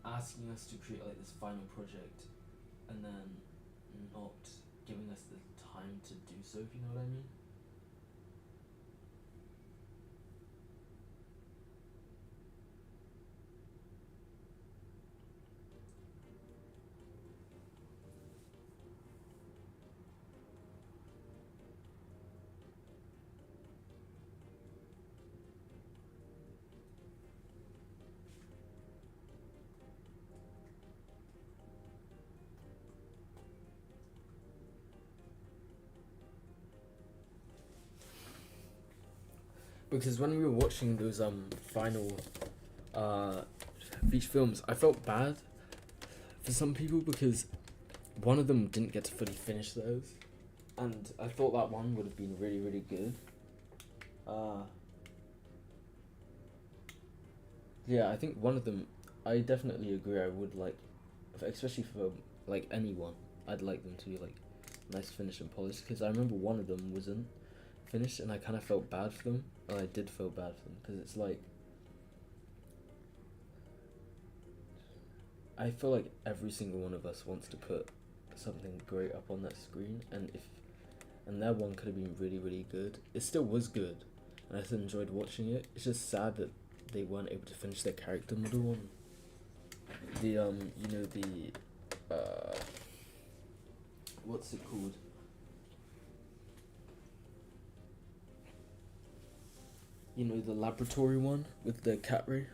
asking us to create like this final project and then not giving us the time to do so, if you know what I mean. Because when we were watching those final feature films, I felt bad for some people because one of them didn't get to fully finish those, and I thought that one would have been really, really good. Yeah, I think one of them, I definitely agree. I would like, especially for like anyone, I'd like them to be like nice, finished, and polished. Because I remember one of them wasn't finished, and I kind of felt bad for them. And I did feel bad for them because it's like, I feel like every single one of us wants to put something great up on that screen, and their one could have been really, really good. It still was good, and I still enjoyed watching it. It's just sad that they weren't able to finish their character model on the what's it called? You know, the laboratory one with the cat ray.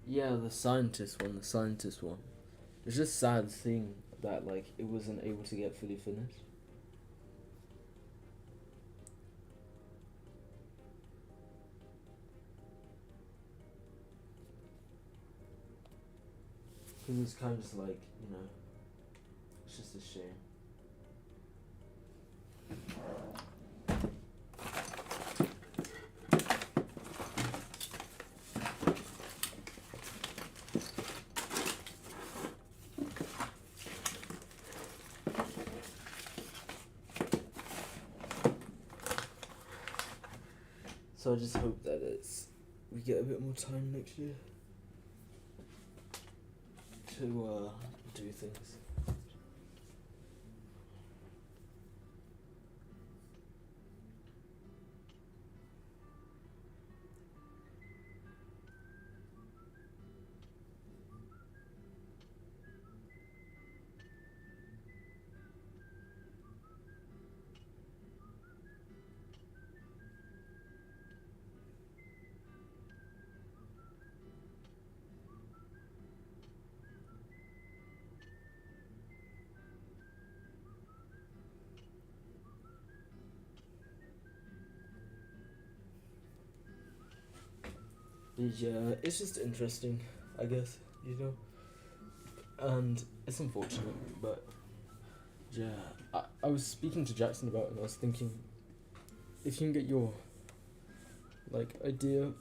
Yeah, the scientist one. It's just sad seeing that like it wasn't able to get fully finished. Because it's kind of just like, you know, it's just a shame. So I just hope that we get a bit more time next year to do things. Yeah, it's just interesting, I guess, you know? And it's unfortunate, but yeah. I was speaking to Jackson about it and I was thinking if you can get your like idea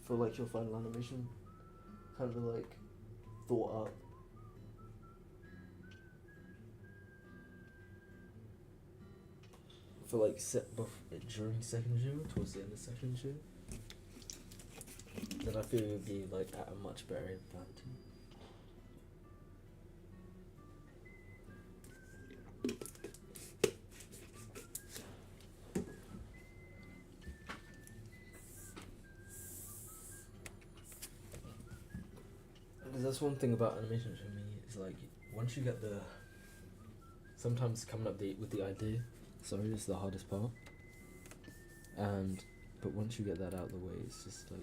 for like your final animation kind of like thought up for like during second year, towards the end of second year, then I feel you'll be like at a much better advantage. Because that's one thing about animation for me is like once you get the sometimes coming up with the idea, sorry, is the hardest part. And but once you get that out of the way, it's just like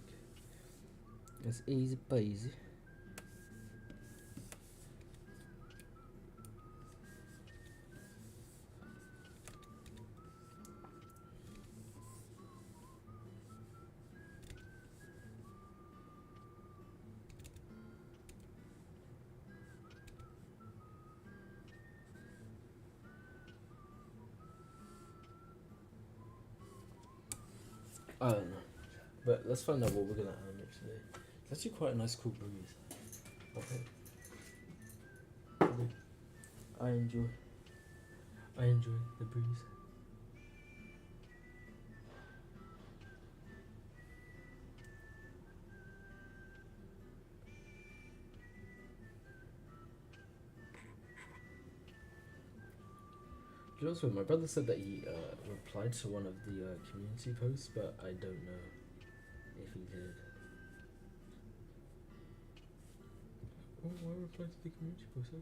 it's easy peasy. I don't know. But let's find out what we're gonna animate today. It's actually quite a nice cool breeze. Okay. I enjoy the breeze. You know, my brother said that he replied to one of the community posts, but I don't know if he did. Oh, I replied to the community post.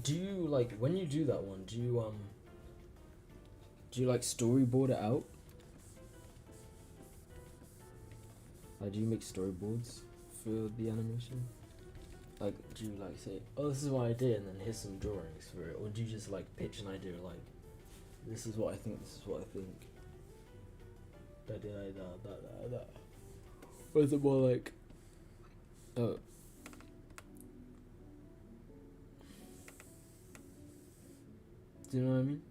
Do you like when you do that one? Do you like storyboard it out? Like, do you make storyboards for the animation? Like, do you like say, oh, this is my idea, and then here's some drawings for it, or do you just like pitch an idea like, this is what I think, this is what I think? Da. Or is it more like, oh. Do you know what I mean?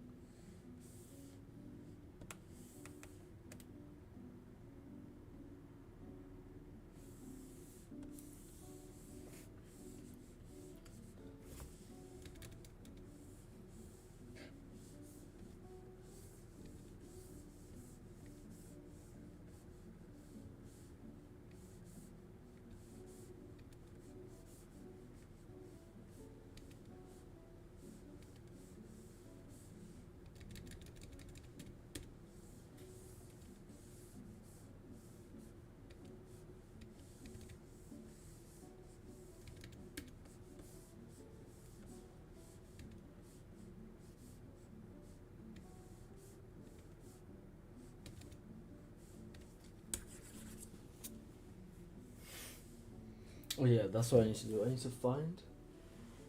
Oh yeah, that's what I need to do. I need to find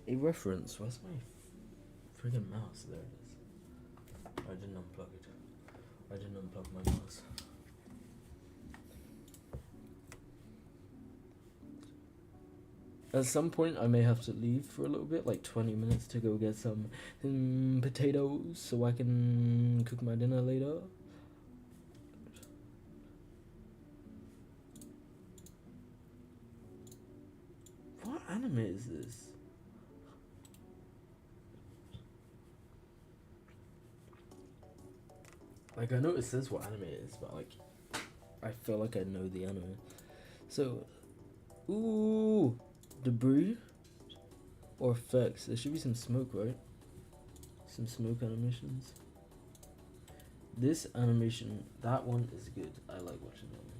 a reference. Where's my friggin' mouse? There it is. I didn't unplug it. I didn't unplug my mouse. At some point, I may have to leave for a little bit, like 20 minutes, to go get some potatoes so I can cook my dinner later. anime is this? Like, I know it says what anime it is, but like, I feel like I know the anime. So, ooh, debris or effects. There should be some smoke, right? Some smoke animations. This animation, that one is good. I like watching that one.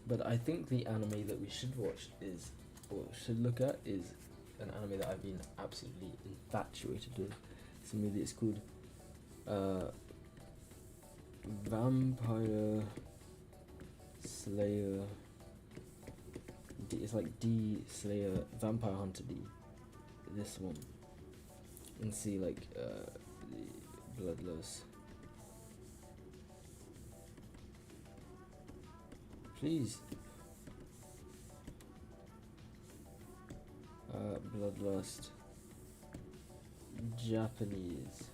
But I think the anime that we should watch is, or should look at, is an anime that I've been absolutely infatuated with. It's a movie. It's called Vampire Slayer. It's like D Slayer, Vampire Hunter D. This one. And see like the Bloodlust. Please. Bloodlust. Japanese.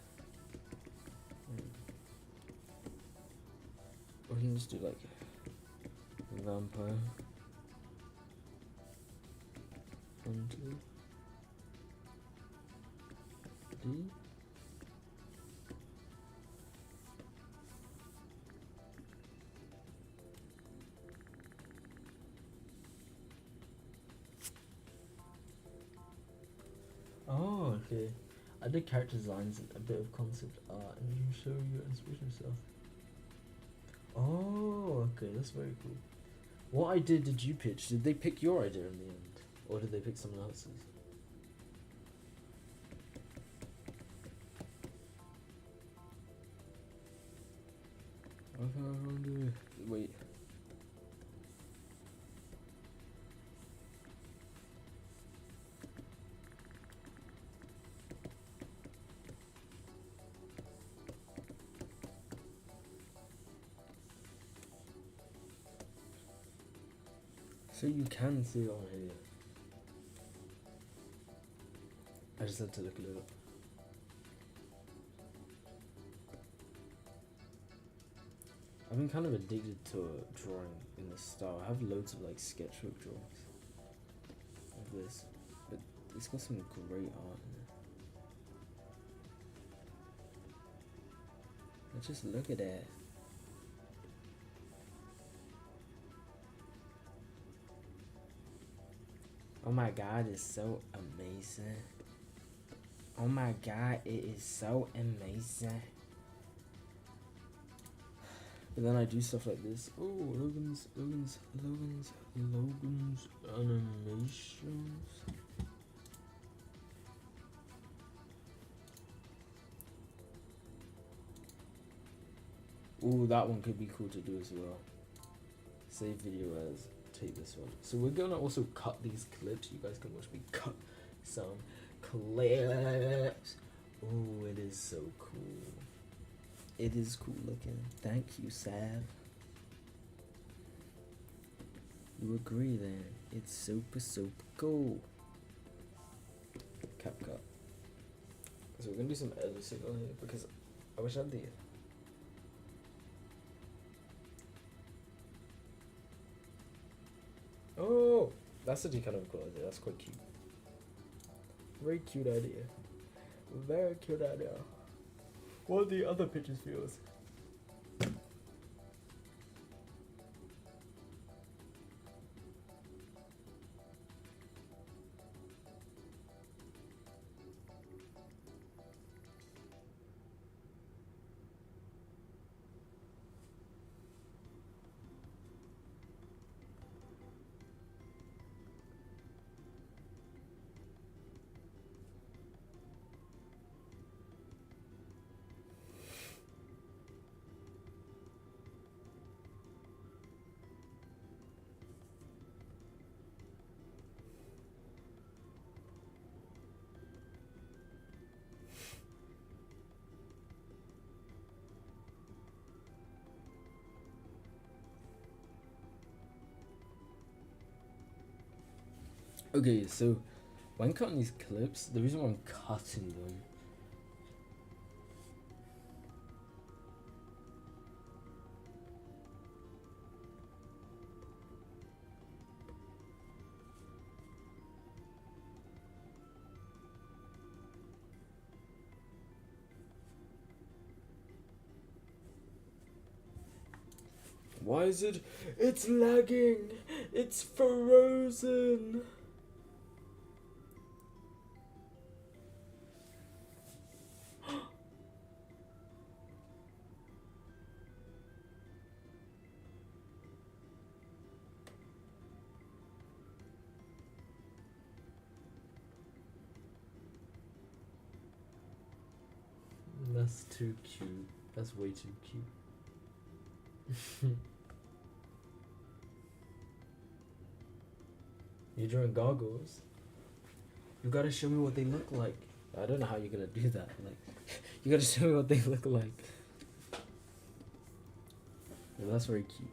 Or we can just do like Vampire Hunter D. Oh, okay. I did character designs and a bit of concept art, and you show your inspiration stuff. Oh, okay, that's very cool. What idea did you pitch? Did they pick your idea in the end, or did they pick someone else's? Wait. So you can see it on here. I just had to look it up. I've been kind of addicted to drawing in this style. I have loads of like sketchbook drawings of this, but it's got some great art in it. But just look at that. Oh my god, it's so amazing. Oh my god, it is so amazing. But then I do stuff like this. Oh, Logan's animations. Ooh, that one could be cool to do as well. Save video as, take this one. So we're gonna also cut these clips. You guys can watch me cut some clips. Ooh, it is so cool. It is cool looking. Thank you, Sav. You agree then? It's super cool. CapCut. So we're gonna do some editing on here because I wish I did. Oh, that's actually kind of a cool idea. That's quite cute. Very cute idea. Very cute idea. What are the other pictures for yours? Okay, so when cutting these clips, the reason why I'm cutting them Why is it? It's lagging. It's frozen. That's too cute. That's way too cute. You're drawing goggles. You gotta show me what they look like. I don't know how you're gonna do that. Like, you gotta show me what they look like. Yeah, that's very cute.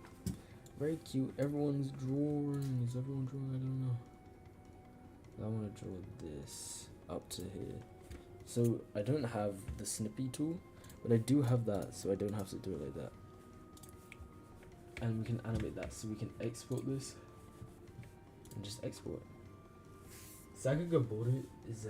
Very cute. Everyone's drawing. Is everyone drawing? I don't know. I want to draw this up to here. So I don't have the snippy tool, but I do have that, so I don't have to do it like that. And we can animate that, so we can export this and just export. Sagaga border is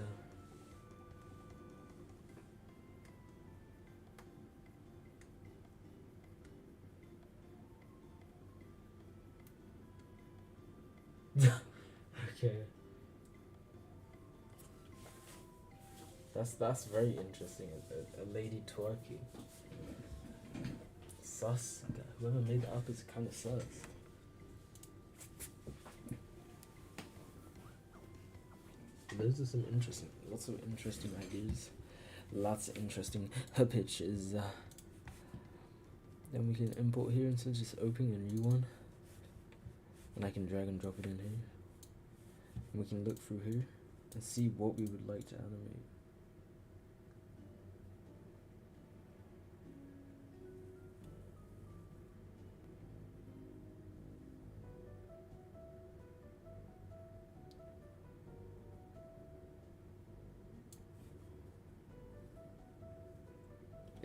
okay. That's very interesting. A lady twerking. Sus. Whoever made that up is kind of sus. Those are some interesting, lots of interesting ideas. Lots of interesting pictures. Then we can import here instead of just opening a new one. And I can drag and drop it in here. And we can look through here and see what we would like to animate.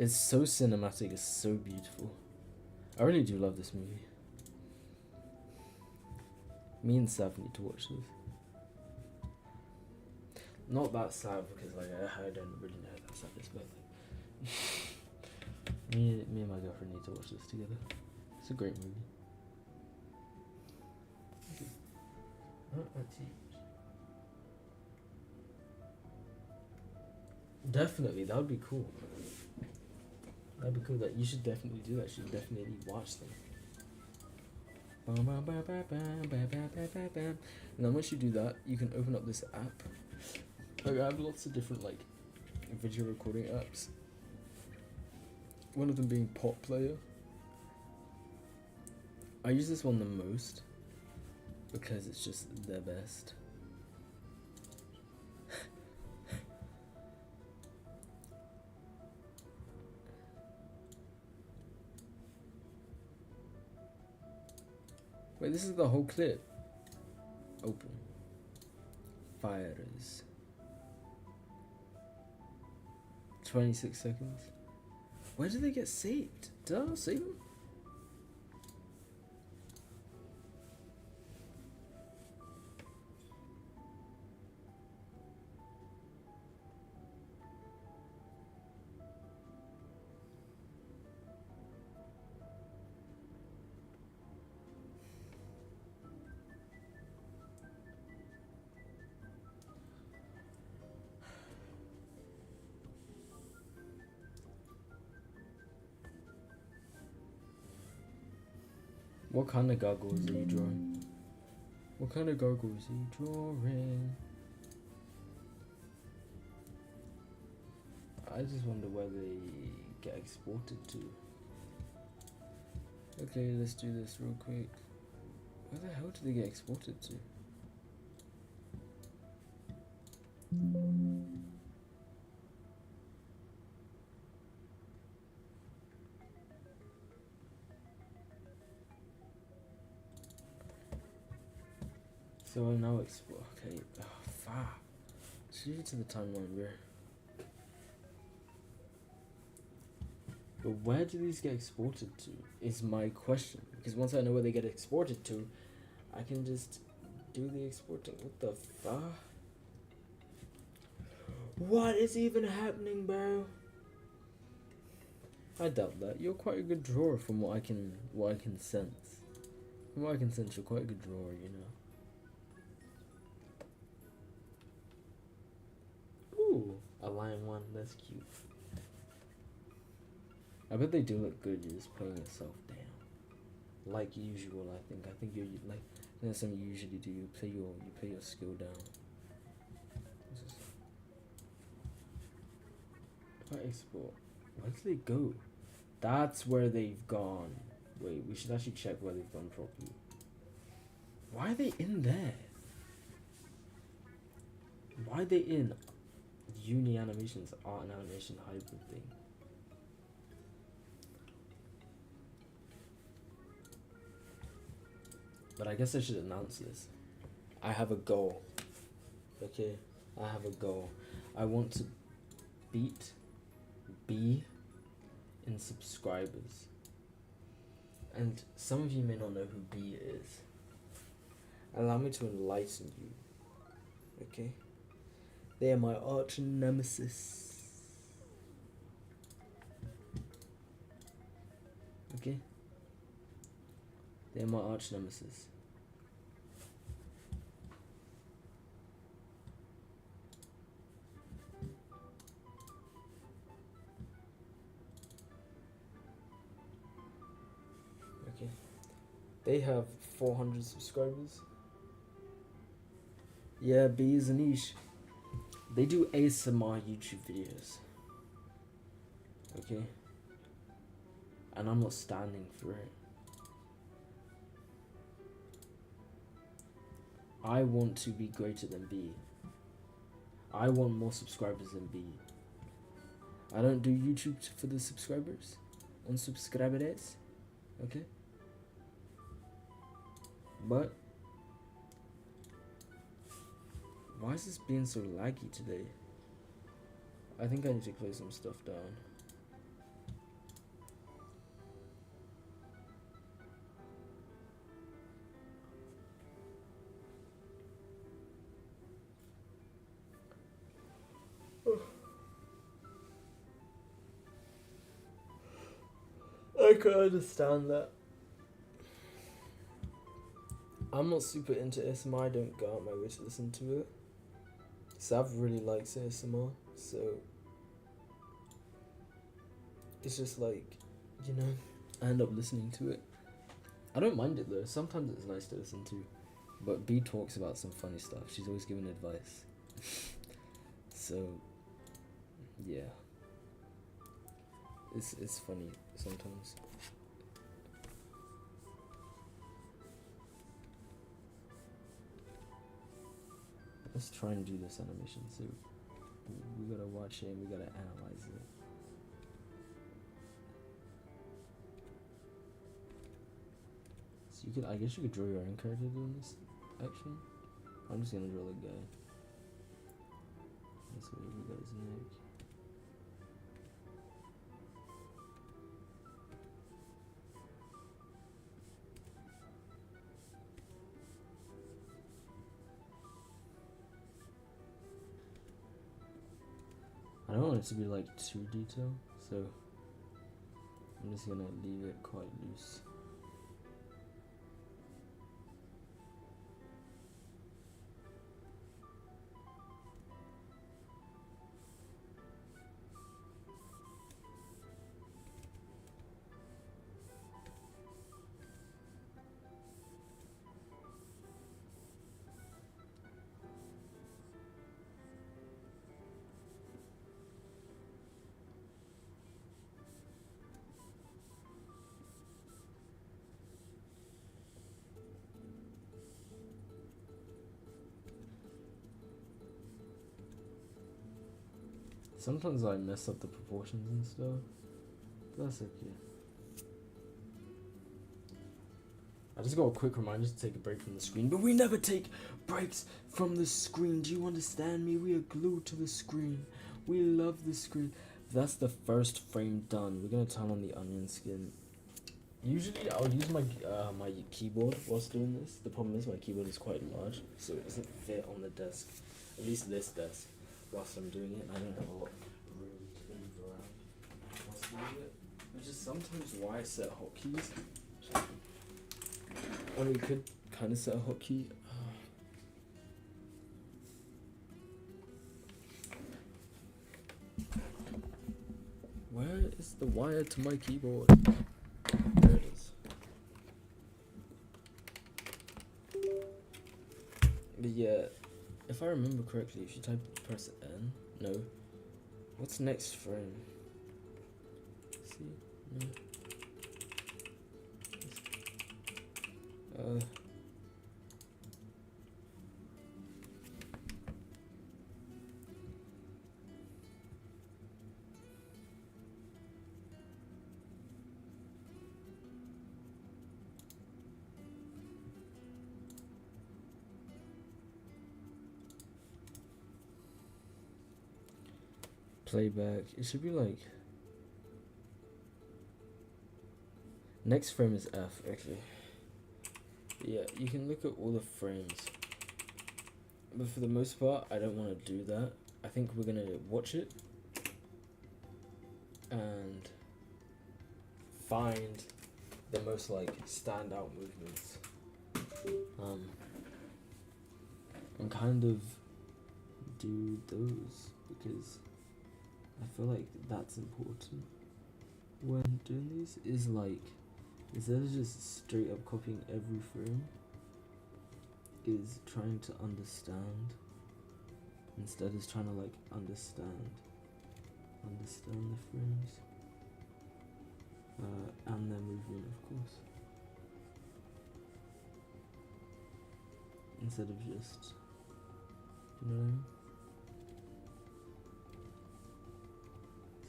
It's so cinematic, it's so beautiful. I really do love this movie. Me and Sav need to watch this. Not that Sav, because like I don't really know that Sav is, but like, me and my girlfriend need to watch this together. It's a great movie. Definitely, that would be cool. That'd be cool. That you should definitely do that. You should definitely watch them. And then once you do that, you can open up this app. Like, I have lots of different like video recording apps. One of them being Pop Player. I use this one the most because it's just the best. Wait, this is the whole clip. Open. Fires. 26 seconds. Where did they get saved? Did I not save them? What kind of goggles are you drawing? What kind of goggles are you drawing? I just wonder where they get exported to. Okay, let's do this real quick. Where the hell do they get exported to? So I'll now explore. Okay, far. Change it to the timeline, bro. But where do these get exported to? Is my question. Because once I know where they get exported to, I can just do the exporting. What the fuck? What is even happening, bro? I doubt that. You're quite a good drawer from what I can sense. From what I can sense, you're quite a good drawer, you know. Ooh, a lion one. That's cute. I bet they do look good. You're just playing yourself down, like usual. I think you like. That's something you usually do. You play your skill down. If I export, where did they go? That's where they've gone. Wait, we should actually check where they've gone properly. Why are they in there? Why are they in uni animations, art and animation hybrid thing? But I guess I should announce this. I have a goal. Okay? I have a goal. I want to beat B in subscribers. And some of you may not know who B is. Allow me to enlighten you. Okay? They are my arch nemesis. Okay? They are my arch nemesis. Okay? They have 400 subscribers. Yeah, B is a niche. They do ASMR YouTube videos. Okay? And I'm not standing for it. I want to be greater than B. I want more subscribers than B. I don't do YouTube for the subscribers. Unsubscribers. Okay? But why is this being so laggy today? I think I need to close some stuff down. I can understand that. I'm not super into ASMR. I don't go out my way to listen to it. Sav really likes ASMR, so it's just like, you know, I end up listening to it. I don't mind it though. Sometimes it's nice to listen to. But B talks about some funny stuff. She's always giving advice. So, yeah. It's funny sometimes. Let's try and do this animation. So we gotta watch it and we gotta analyze it. So you could, I guess you could draw your own character doing this action. I'm just gonna draw the guy. That's what we got his neck. I don't want it to be like too detailed, so I'm just gonna leave it quite loose. Sometimes I mess up the proportions and stuff, but that's okay. I just got a quick reminder to take a break from the screen, but we never take breaks from the screen. Do you understand me? We are glued to the screen. We love the screen. That's the first frame done. We're gonna turn on the onion skin. Usually I'll use my my keyboard whilst doing this. The problem is my keyboard is quite large, so it doesn't fit on the desk. At least this desk. Whilst I'm doing it, I don't have a lot of room to move around whilst doing it. which is sometimes why I set hotkeys. I mean, you could kind of set a hotkey. Where is the wire to my keyboard? There it is. But yeah, if I remember correctly, if you press N, no. What's next frame? See? No. Playback. It should be like next frame is F. Okay. Yeah, you can look at all the frames, but for the most part, I don't want to do that. I think we're gonna watch it and find the most like standout movements, and kind of do those because I feel like that's important when doing these. Is like, instead of just straight up copying every frame, is trying to understand. Instead is trying to like understand the frames, and their movement, of course. Instead of just, you know what I mean?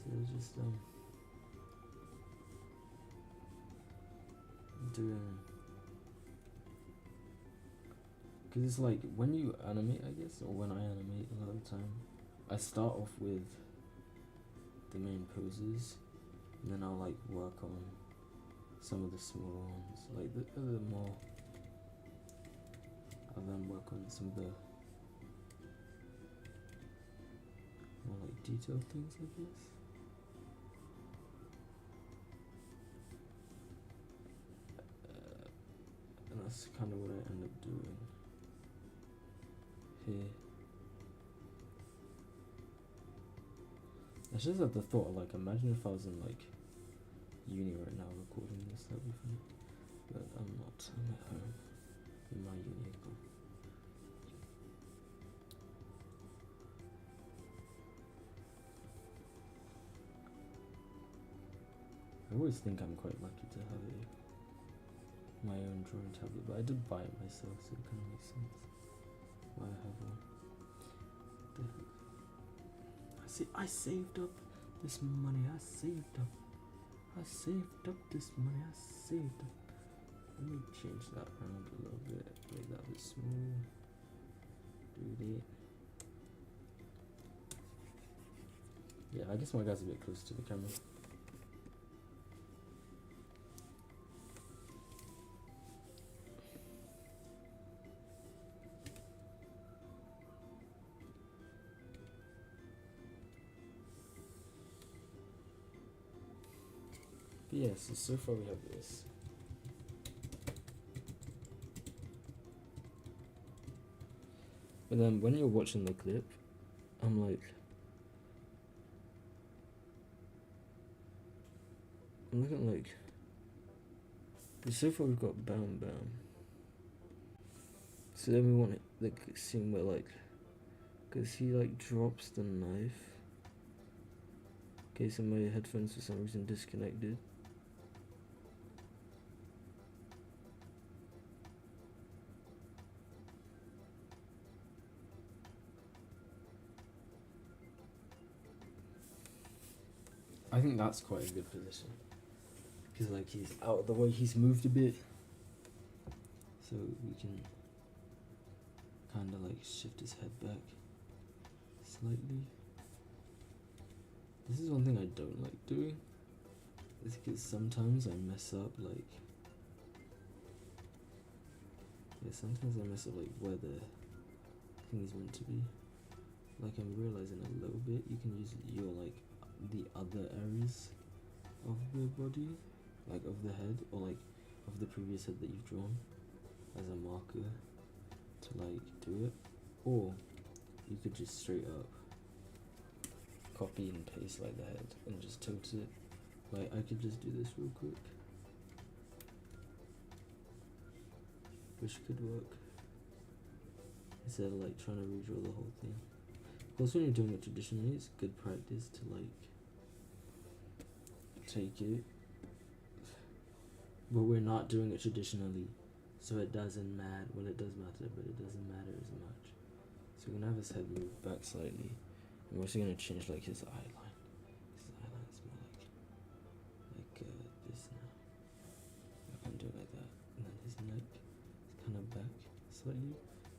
Instead of just doing, because it's like when you animate, I guess, or when I animate a lot of the time, I start off with the main poses, and then I'll like work on some of the smaller ones, like the more. I'll then work on some of the more like detailed things, I guess. And that's kind of what I end up doing here. I just had the thought of like, imagine if I was in like uni right now recording this, that'd be funny. But I'm not. I'm at home in my uni account. I always think I'm quite lucky to have my own drawing tablet, but I did buy it myself, so it kind of makes sense why I have one. I saved up this money. I saved up this money. Let me change that around a little bit. Make that a bit small. Do that. Yeah, I guess my guy's a bit close to the camera. But yeah, so far we have this. But then when you're watching the clip, I'm looking like, so far we've got bam bam. So then we want it, the scene where like, cause he like drops the knife. Okay, so my headphones for some reason disconnected. I think that's quite a good position, because like he's out of the way, he's moved a bit, so we can kind of like shift his head back slightly. This is one thing I don't like doing, is because sometimes I mess up like, sometimes I mess up like where the thing is meant to be. Like I'm realizing a little bit, you can use your like the other areas of the body, like of the head, or like of the previous head that you've drawn as a marker to like do it, or you could just straight up copy and paste like the head and just tilt it. Like I could just do this real quick, which could work, instead of like trying to redraw the whole thing. Of course, when you're doing it traditionally, it's good practice to like take it, but we're not doing it traditionally, so it doesn't matter. Well, it does matter, but it doesn't matter as much. So we're gonna have his head move back slightly, and we're also gonna change like his eye line. His eye line is more like this now. I can do it like that, and then his neck is kind of back slightly,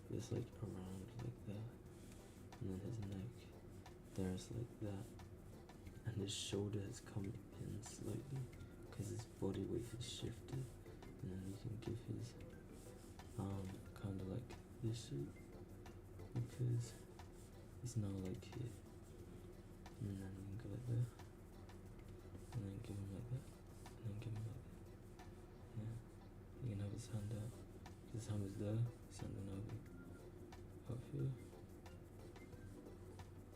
but it's like around like that, and then his neck there's like that, and his shoulder has come in slightly because his body weight has shifted, and then you can give his arm kind of like this shape because it's now like here, and then you can go like that, and then give him like that, and then give him like that. Yeah, you can have his hand out. His hand is there, his hand will now be up here,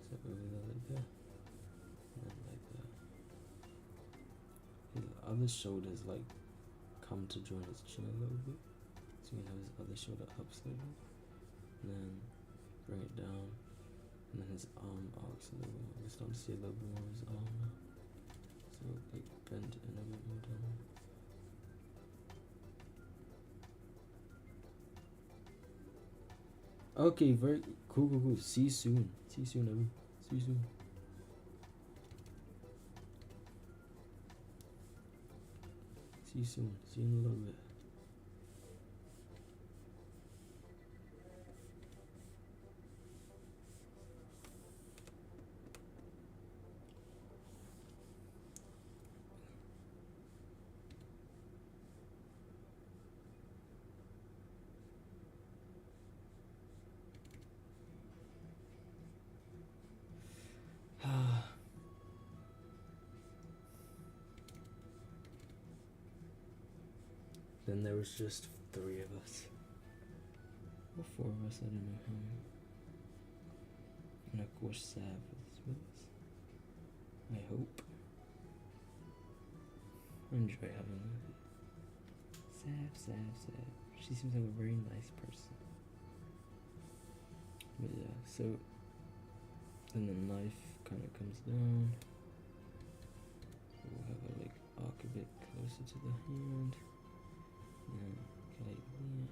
so over there like that, and then like that. His other shoulders like come to join his chin a little bit, so you can have his other shoulder up slightly, and then bring it down, and then his arm arcs a little bit. We're starting to see a little bit more of his arm now, so like bend in a bit more down. Okay, very cool. See you soon. See you soon, Evan. See you soon. See you soon. See you in a little bit. Then there was just 3 of us. Or 4 of us, I don't know how many. And of course Sav is with us. I hope. I enjoy having her. Sav. She seems like a very nice person. But yeah, so then the knife kind of comes down. We'll have it like arc a bit closer to the hand. And like that.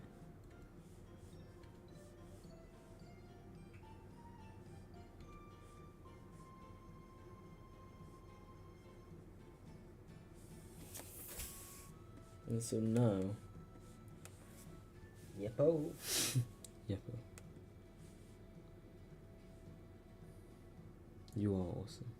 And so now, Yeppo. Yeppo. You are awesome.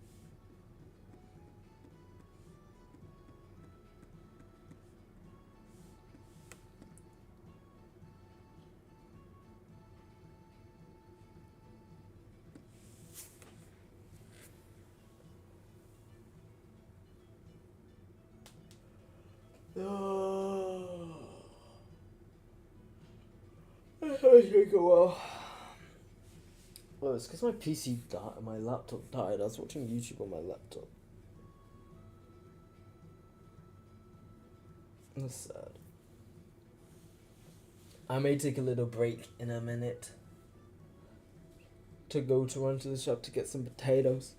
Take a while. Well, it's because my PC died, my laptop died. I was watching YouTube on my laptop. That's sad. I may take a little break in a minute to go to run to the shop to get some potatoes.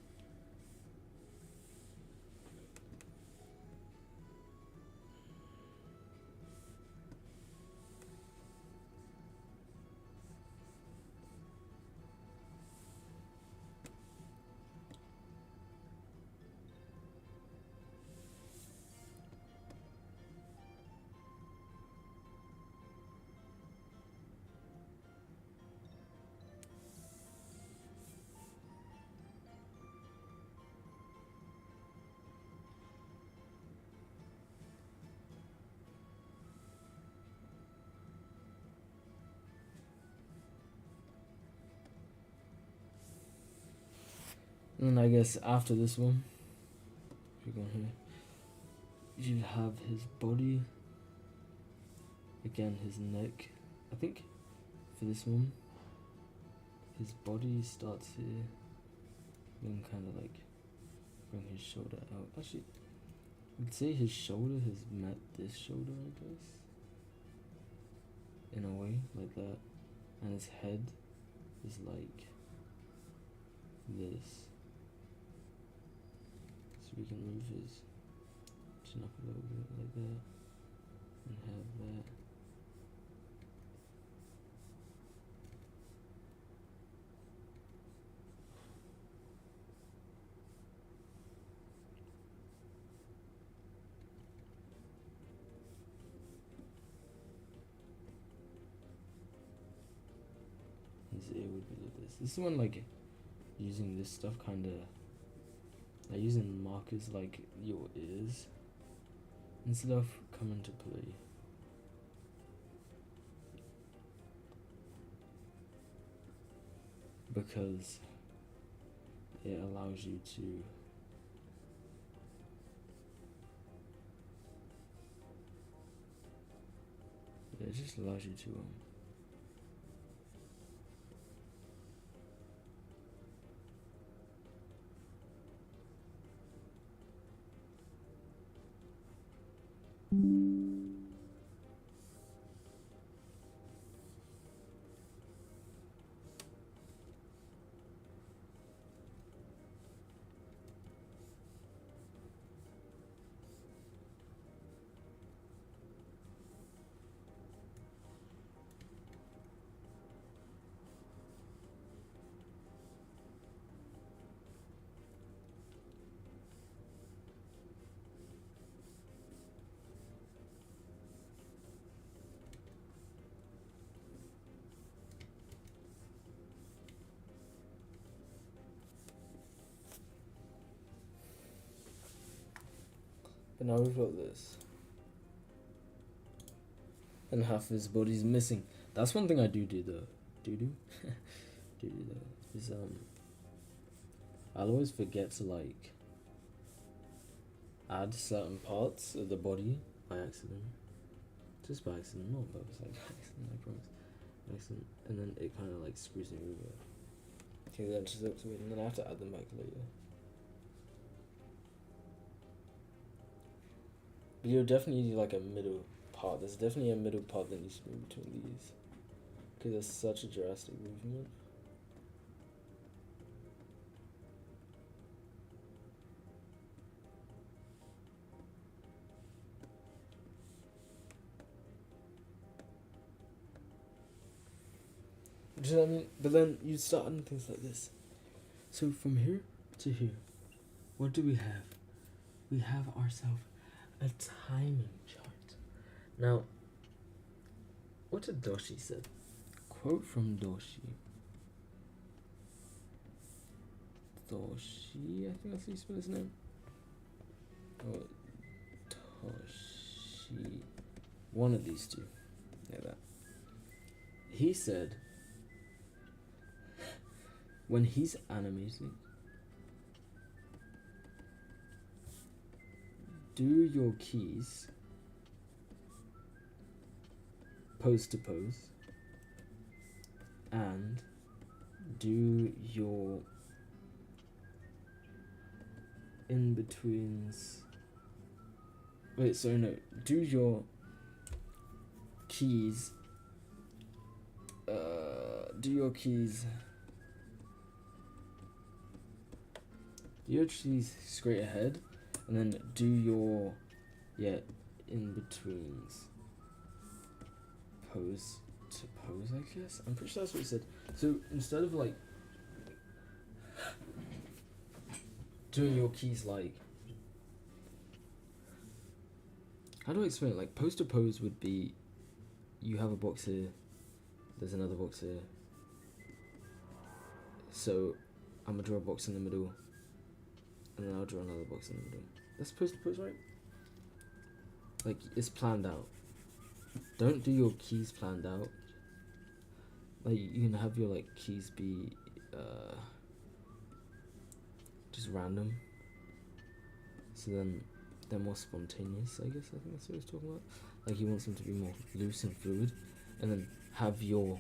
And I guess after this one, we're going here. you have his body, again his neck. I think for this one, his body starts here, then kind of like bring his shoulder out. Actually, I'd say his shoulder has met this shoulder, I guess, in a way, like that, and his head is like this. So we can move his chin up a little bit like that, and have that. His ear would be like this. This is when like using this stuff kinda like using markers like your ears and stuff come into play. Because it allows you to it just allows you to but now we've got this. And half his body's missing. That's one thing I do though. Do though. Is I'll always forget to like add certain parts of the body by accident. Just by accident, not on purpose, like by accident, I promise. By accident. And then it kinda like screws me over. Okay, that just looks weird, and then I have to add them back later. But you'll definitely need like a middle part. There's definitely a middle part that needs to be between these. Because there's such a drastic movement. Do you know what I mean? But then you start on things like this. So from here to here, what do we have? We have ourselves a timing chart. Now, what did Doshi say? Quote from Doshi. Doshi, I think that's how you spell his name. Oh, Toshi. One of these two. Like that. He said, when he's animating, do your keys pose to pose, and do your in-betweens. Wait, sorry, no. Do your keys. Do your keys straight ahead, and then do your in-betweens pose to pose, I guess. I'm pretty sure that's what he said. So instead of like doing your keys like, how do I explain it? Like pose to pose would be, you have a box here, there's another box here, so I'm gonna draw a box in the middle, and then I'll draw another box in the middle. That's pose to pose, right? Like it's planned out. Don't do your keys planned out. Like you can have your like keys be just random. So then they're more spontaneous, I guess. I think that's what he's talking about. Like he wants them to be more loose and fluid, and then have your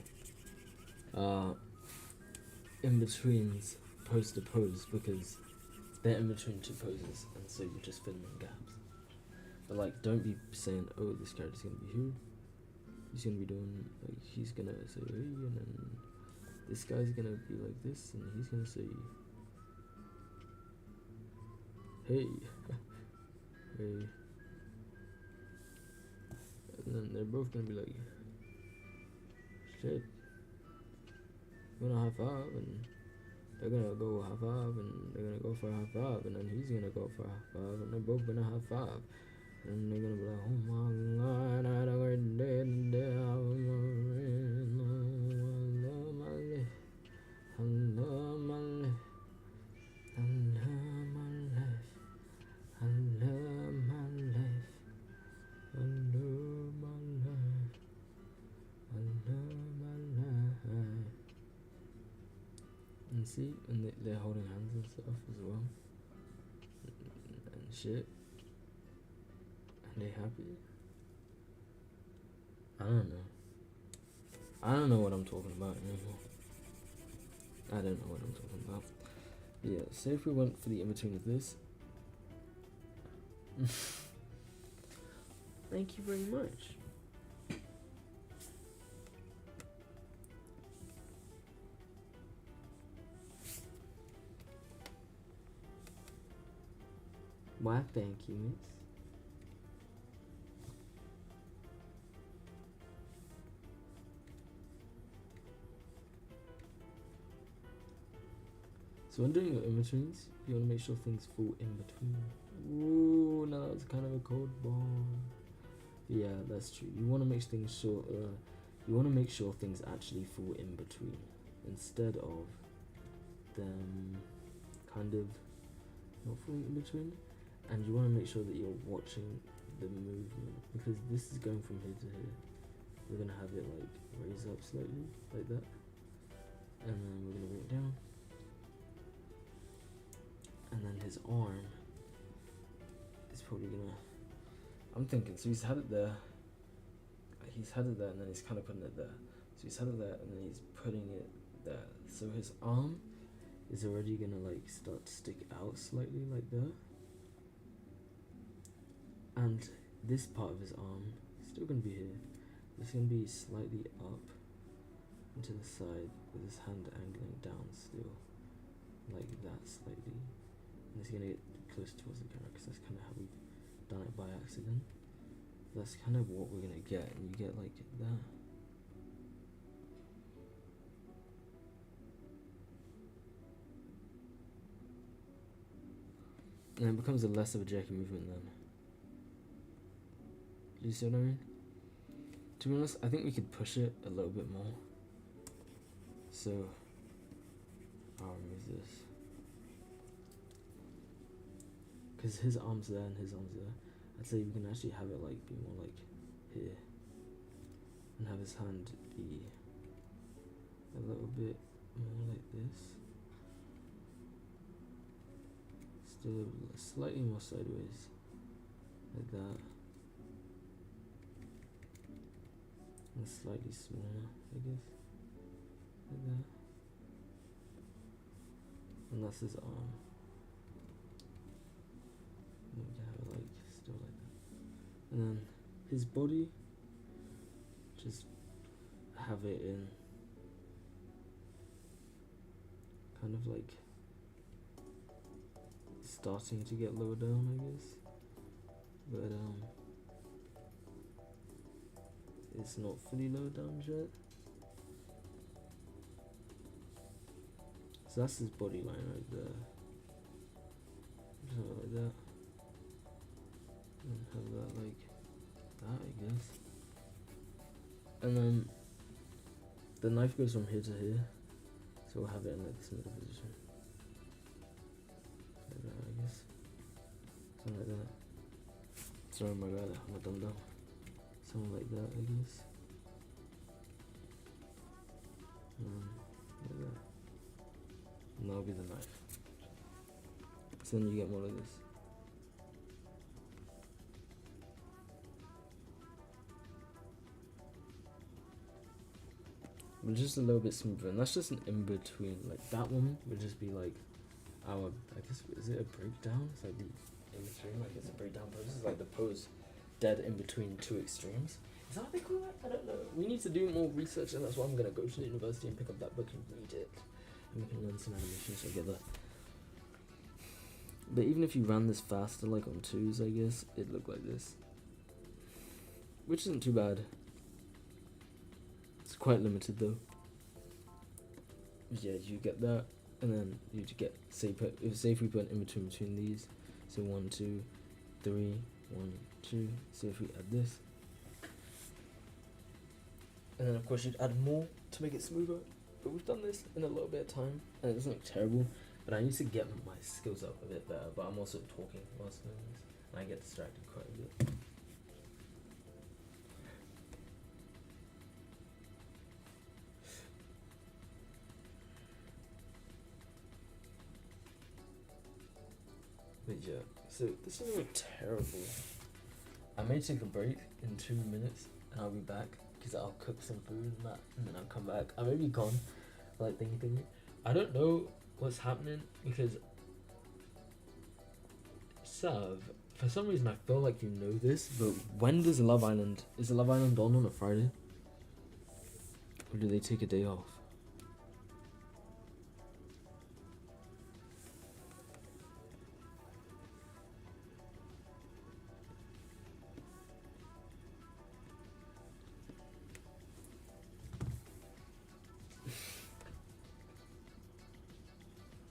in betweens pose to pose, because they're in between two poses, and so you just fill in gaps. But like, don't be saying, oh, this character's gonna be here. He's gonna be doing like, he's gonna say hey, and then this guy's gonna be like this, and he's gonna say hey. Hey. And then they're both gonna be like, shit, we're gonna high five, and they're gonna go high five, and they're gonna go for a high five, and then he's gonna go for a high five, and they're both gonna high five, and they're gonna be like, oh my god, I had a great day today, I love my life, I love my life, I love my life, I love my life, I love my life, I love my life. And see, and they're holding hands and stuff as well, and shit, and they happy. I don't know what I'm talking about anymore. I don't know what I'm talking about. But yeah, say if we went for the in-between of this. Thank you very much. Why, thank you, miss. So when doing your in-betweens, you want to make sure things fall in between. Ooh, now that's kind of a cold bomb. Yeah, that's true. You want to make things sure. You want to make sure things actually fall in between, instead of them kind of not falling in between. And you want to make sure that you're watching the movement, because this is going from here to here. We're gonna have it like raise up slightly, like that, and then we're gonna bring it down. And then his arm is probably gonna, I'm thinking, so he's had it there, and then he's kind of putting it there. So he's had it there, and then he's putting it there. So his arm is already gonna like start to stick out slightly like that. And this part of his arm is still gonna be here. It's gonna be slightly up and to the side, with his hand angling down still, like that slightly. And it's gonna get close towards the camera, because that's kind of how we've done it by accident. That's kind of what we're gonna get, and you get like that. And it becomes a less of a jerky movement then. Do you see what I mean? To be honest, I think we could push it a little bit more. So I'll remove this, because his arm's there and his arm's there. I'd say we can actually have it like be more like here, and have his hand be a little bit more like this, still slightly more sideways, like that, and slightly smaller, I guess, like that. And that's his arm. And we can have it like still like that. And then his body, just have it in kind of like starting to get lower down, I guess. But it's not fully lower down yet. So that's his body line right there. Just have it like that. And have that like that, I guess. And then the knife goes from here to here. So we'll have it in like this middle position. Like that, I guess. Something like that. Sorry, my bad, I'm a dum-dum. Something like that, I guess. Like that. And that'll be the knife. So then you get more like this. but just a little bit smoother. And that's just an in between. Like that one would just be like our, I guess, is it a breakdown? It's like the in between, like it's a breakdown pose. It's like the pose dead in between two extremes. Is that what they call it? I don't know. We need to do more research, and that's why I'm gonna go to the university and pick up that book and read it, and we can learn some animations together. But even if you ran this faster, like on twos, I guess it'd look like this, which isn't too bad. It's quite limited though. Yeah, you get that, and then you get say if we put an in between these, so 1, 2, 3, 1, 2. So if we add this, and then of course you'd add more to make it smoother. But we've done this in a little bit of time, and it doesn't look terrible. But I need to get my skills up a bit better. But I'm also talking whilst doing this, and I get distracted quite a bit. But yeah, so this doesn't look terrible. I may take a break in 2 minutes, and I'll be back because I'll cook some food and that, and then I'll come back. I may be gone, like thingy. I don't know what's happening because Sav, for some reason I feel like you know this, but when does Love Island, is the Love Island on a Friday? Or do they take a day off?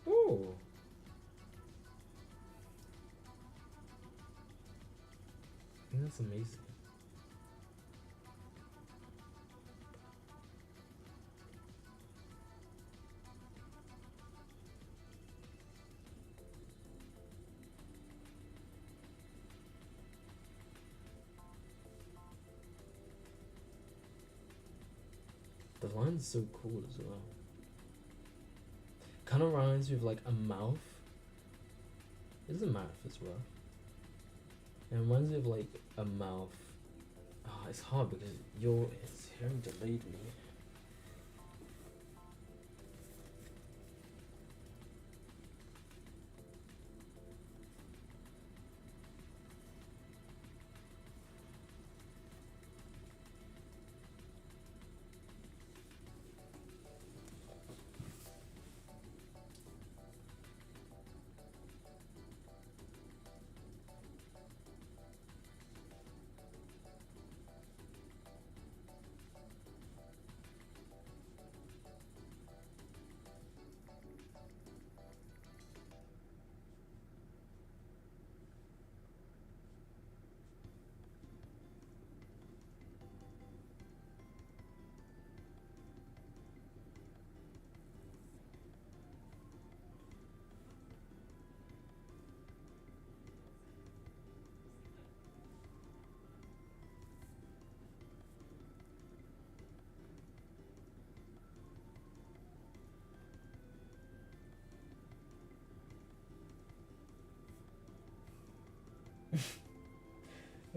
Oh. I think that's amazing. The line's so cool as well. Kind of reminds me of like a mouth. It is a mouth as well. It reminds me of like a mouth. Oh, it's hard because it's hearing delayed me.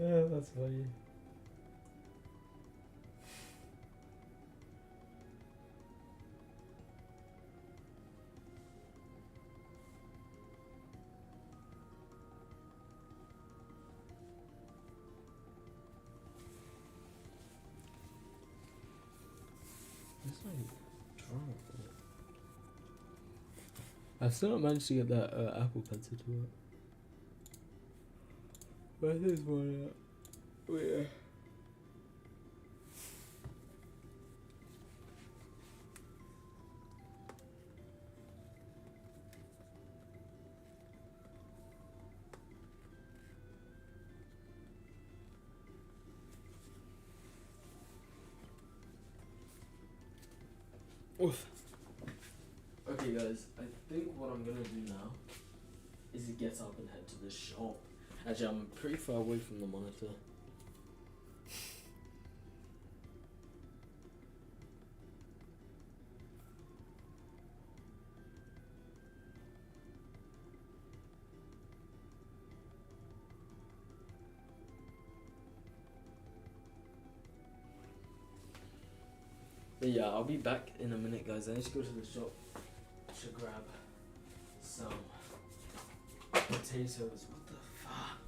Yeah, that's funny. That's like drunk. I've still not managed to get that Apple Pencil to work. But this one, yeah. Oof. Okay, guys, I think what I'm gonna do now is to get up and head to the shop. Actually, I'm pretty far away from the monitor. But But yeah, I'll be back in a minute, guys. I need to go to the shop to grab some potatoes. What the fuck?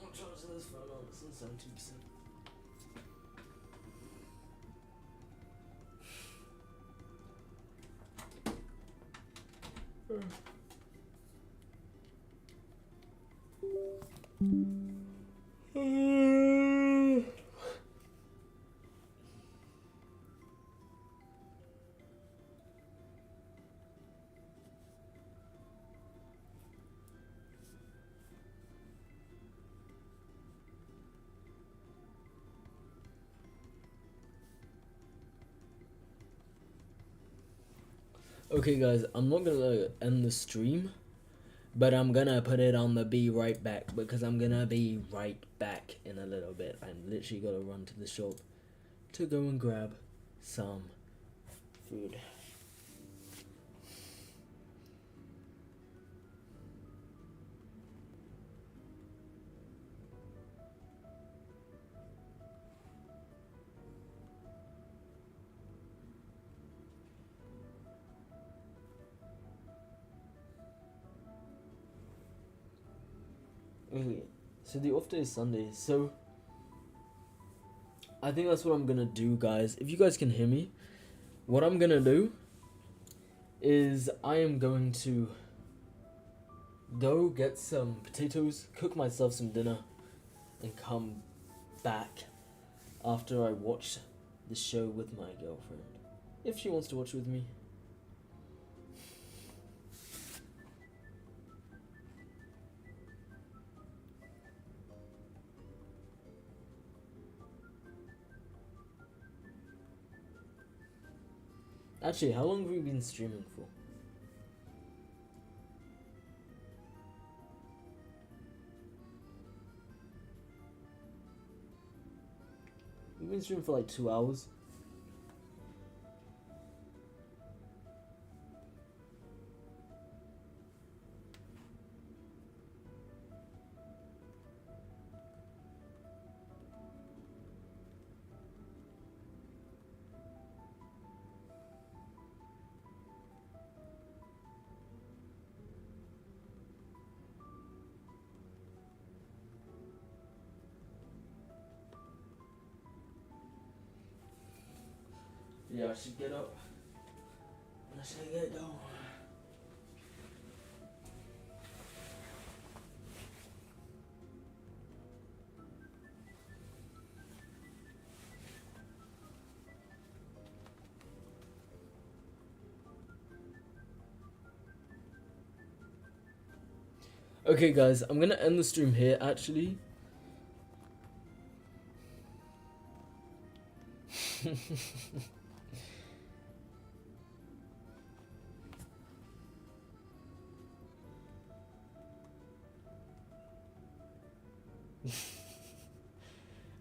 I'll charge this phone on. It's on 70%. Okay, guys, I'm not gonna end the stream, but I'm gonna put it on the be right back because I'm gonna be right back in a little bit. I'm literally gonna run to the shop to go and grab some food. Okay, so the off day is Sunday, so I think that's what I'm gonna do, guys. If you guys can hear me, what I'm gonna do is I am going to go get some potatoes, cook myself some dinner, and come back after I watch the show with my girlfriend. If she wants to watch with me. Actually, how long have we been streaming for? We've been streaming for like 2 hours. Yeah, I should get up. I should get going. Okay, guys, I'm gonna end the stream here actually.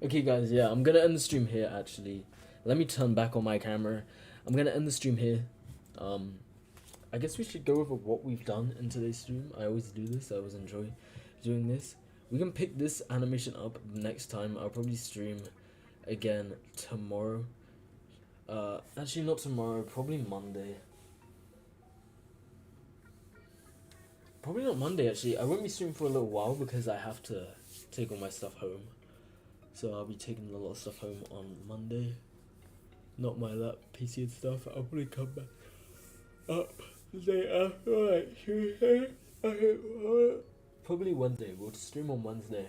Okay, guys, yeah, I'm gonna end the stream here actually. Let me turn back on my camera. I'm gonna end the stream here. I guess we should go over what we've done in today's stream. I always do this. I always enjoy doing this. We can pick this animation up next time. I'll probably stream again tomorrow. Actually not tomorrow, probably Monday. Probably not Monday actually. I won't be streaming for a little while because I have to take all my stuff home. So I'll be taking a lot of stuff home on Monday. Not my lap, PC and stuff. I'll probably come back up the day after, like Tuesday. Probably Wednesday. We'll stream on Wednesday.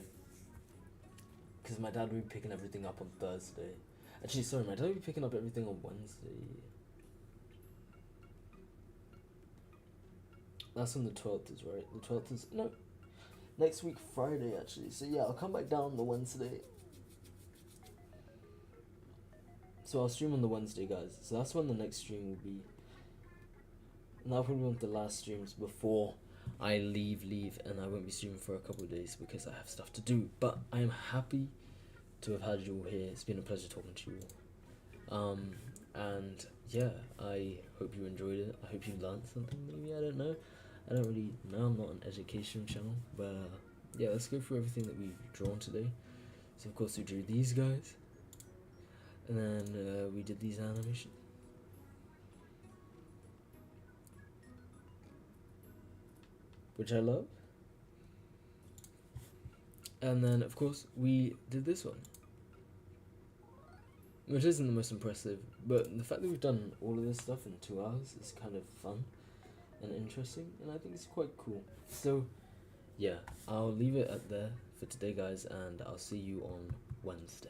Because my dad will be picking everything up on Thursday. Actually, sorry, my dad will be picking up everything on Wednesday. That's when the 12th is, right? The 12th is... No. Next week, Friday, actually. So yeah, I'll come back down on the Wednesday. So I'll stream on the Wednesday, guys. So that's when the next stream will be. And that'll probably be one of the last streams before I leave, and I won't be streaming for a couple of days because I have stuff to do. But I am happy to have had you all here. It's been a pleasure talking to you all. And yeah, I hope you enjoyed it. I hope you learned something. Maybe, I don't know. I don't really know. I'm not an education channel, but yeah, let's go through everything that we've drawn today. So of course we drew these guys. And then we did these animations. Which I love. And then, of course, we did this one. Which isn't the most impressive, but the fact that we've done all of this stuff in 2 hours is kind of fun and interesting, and I think it's quite cool. So, yeah, I'll leave it at there for today, guys, and I'll see you on Wednesday.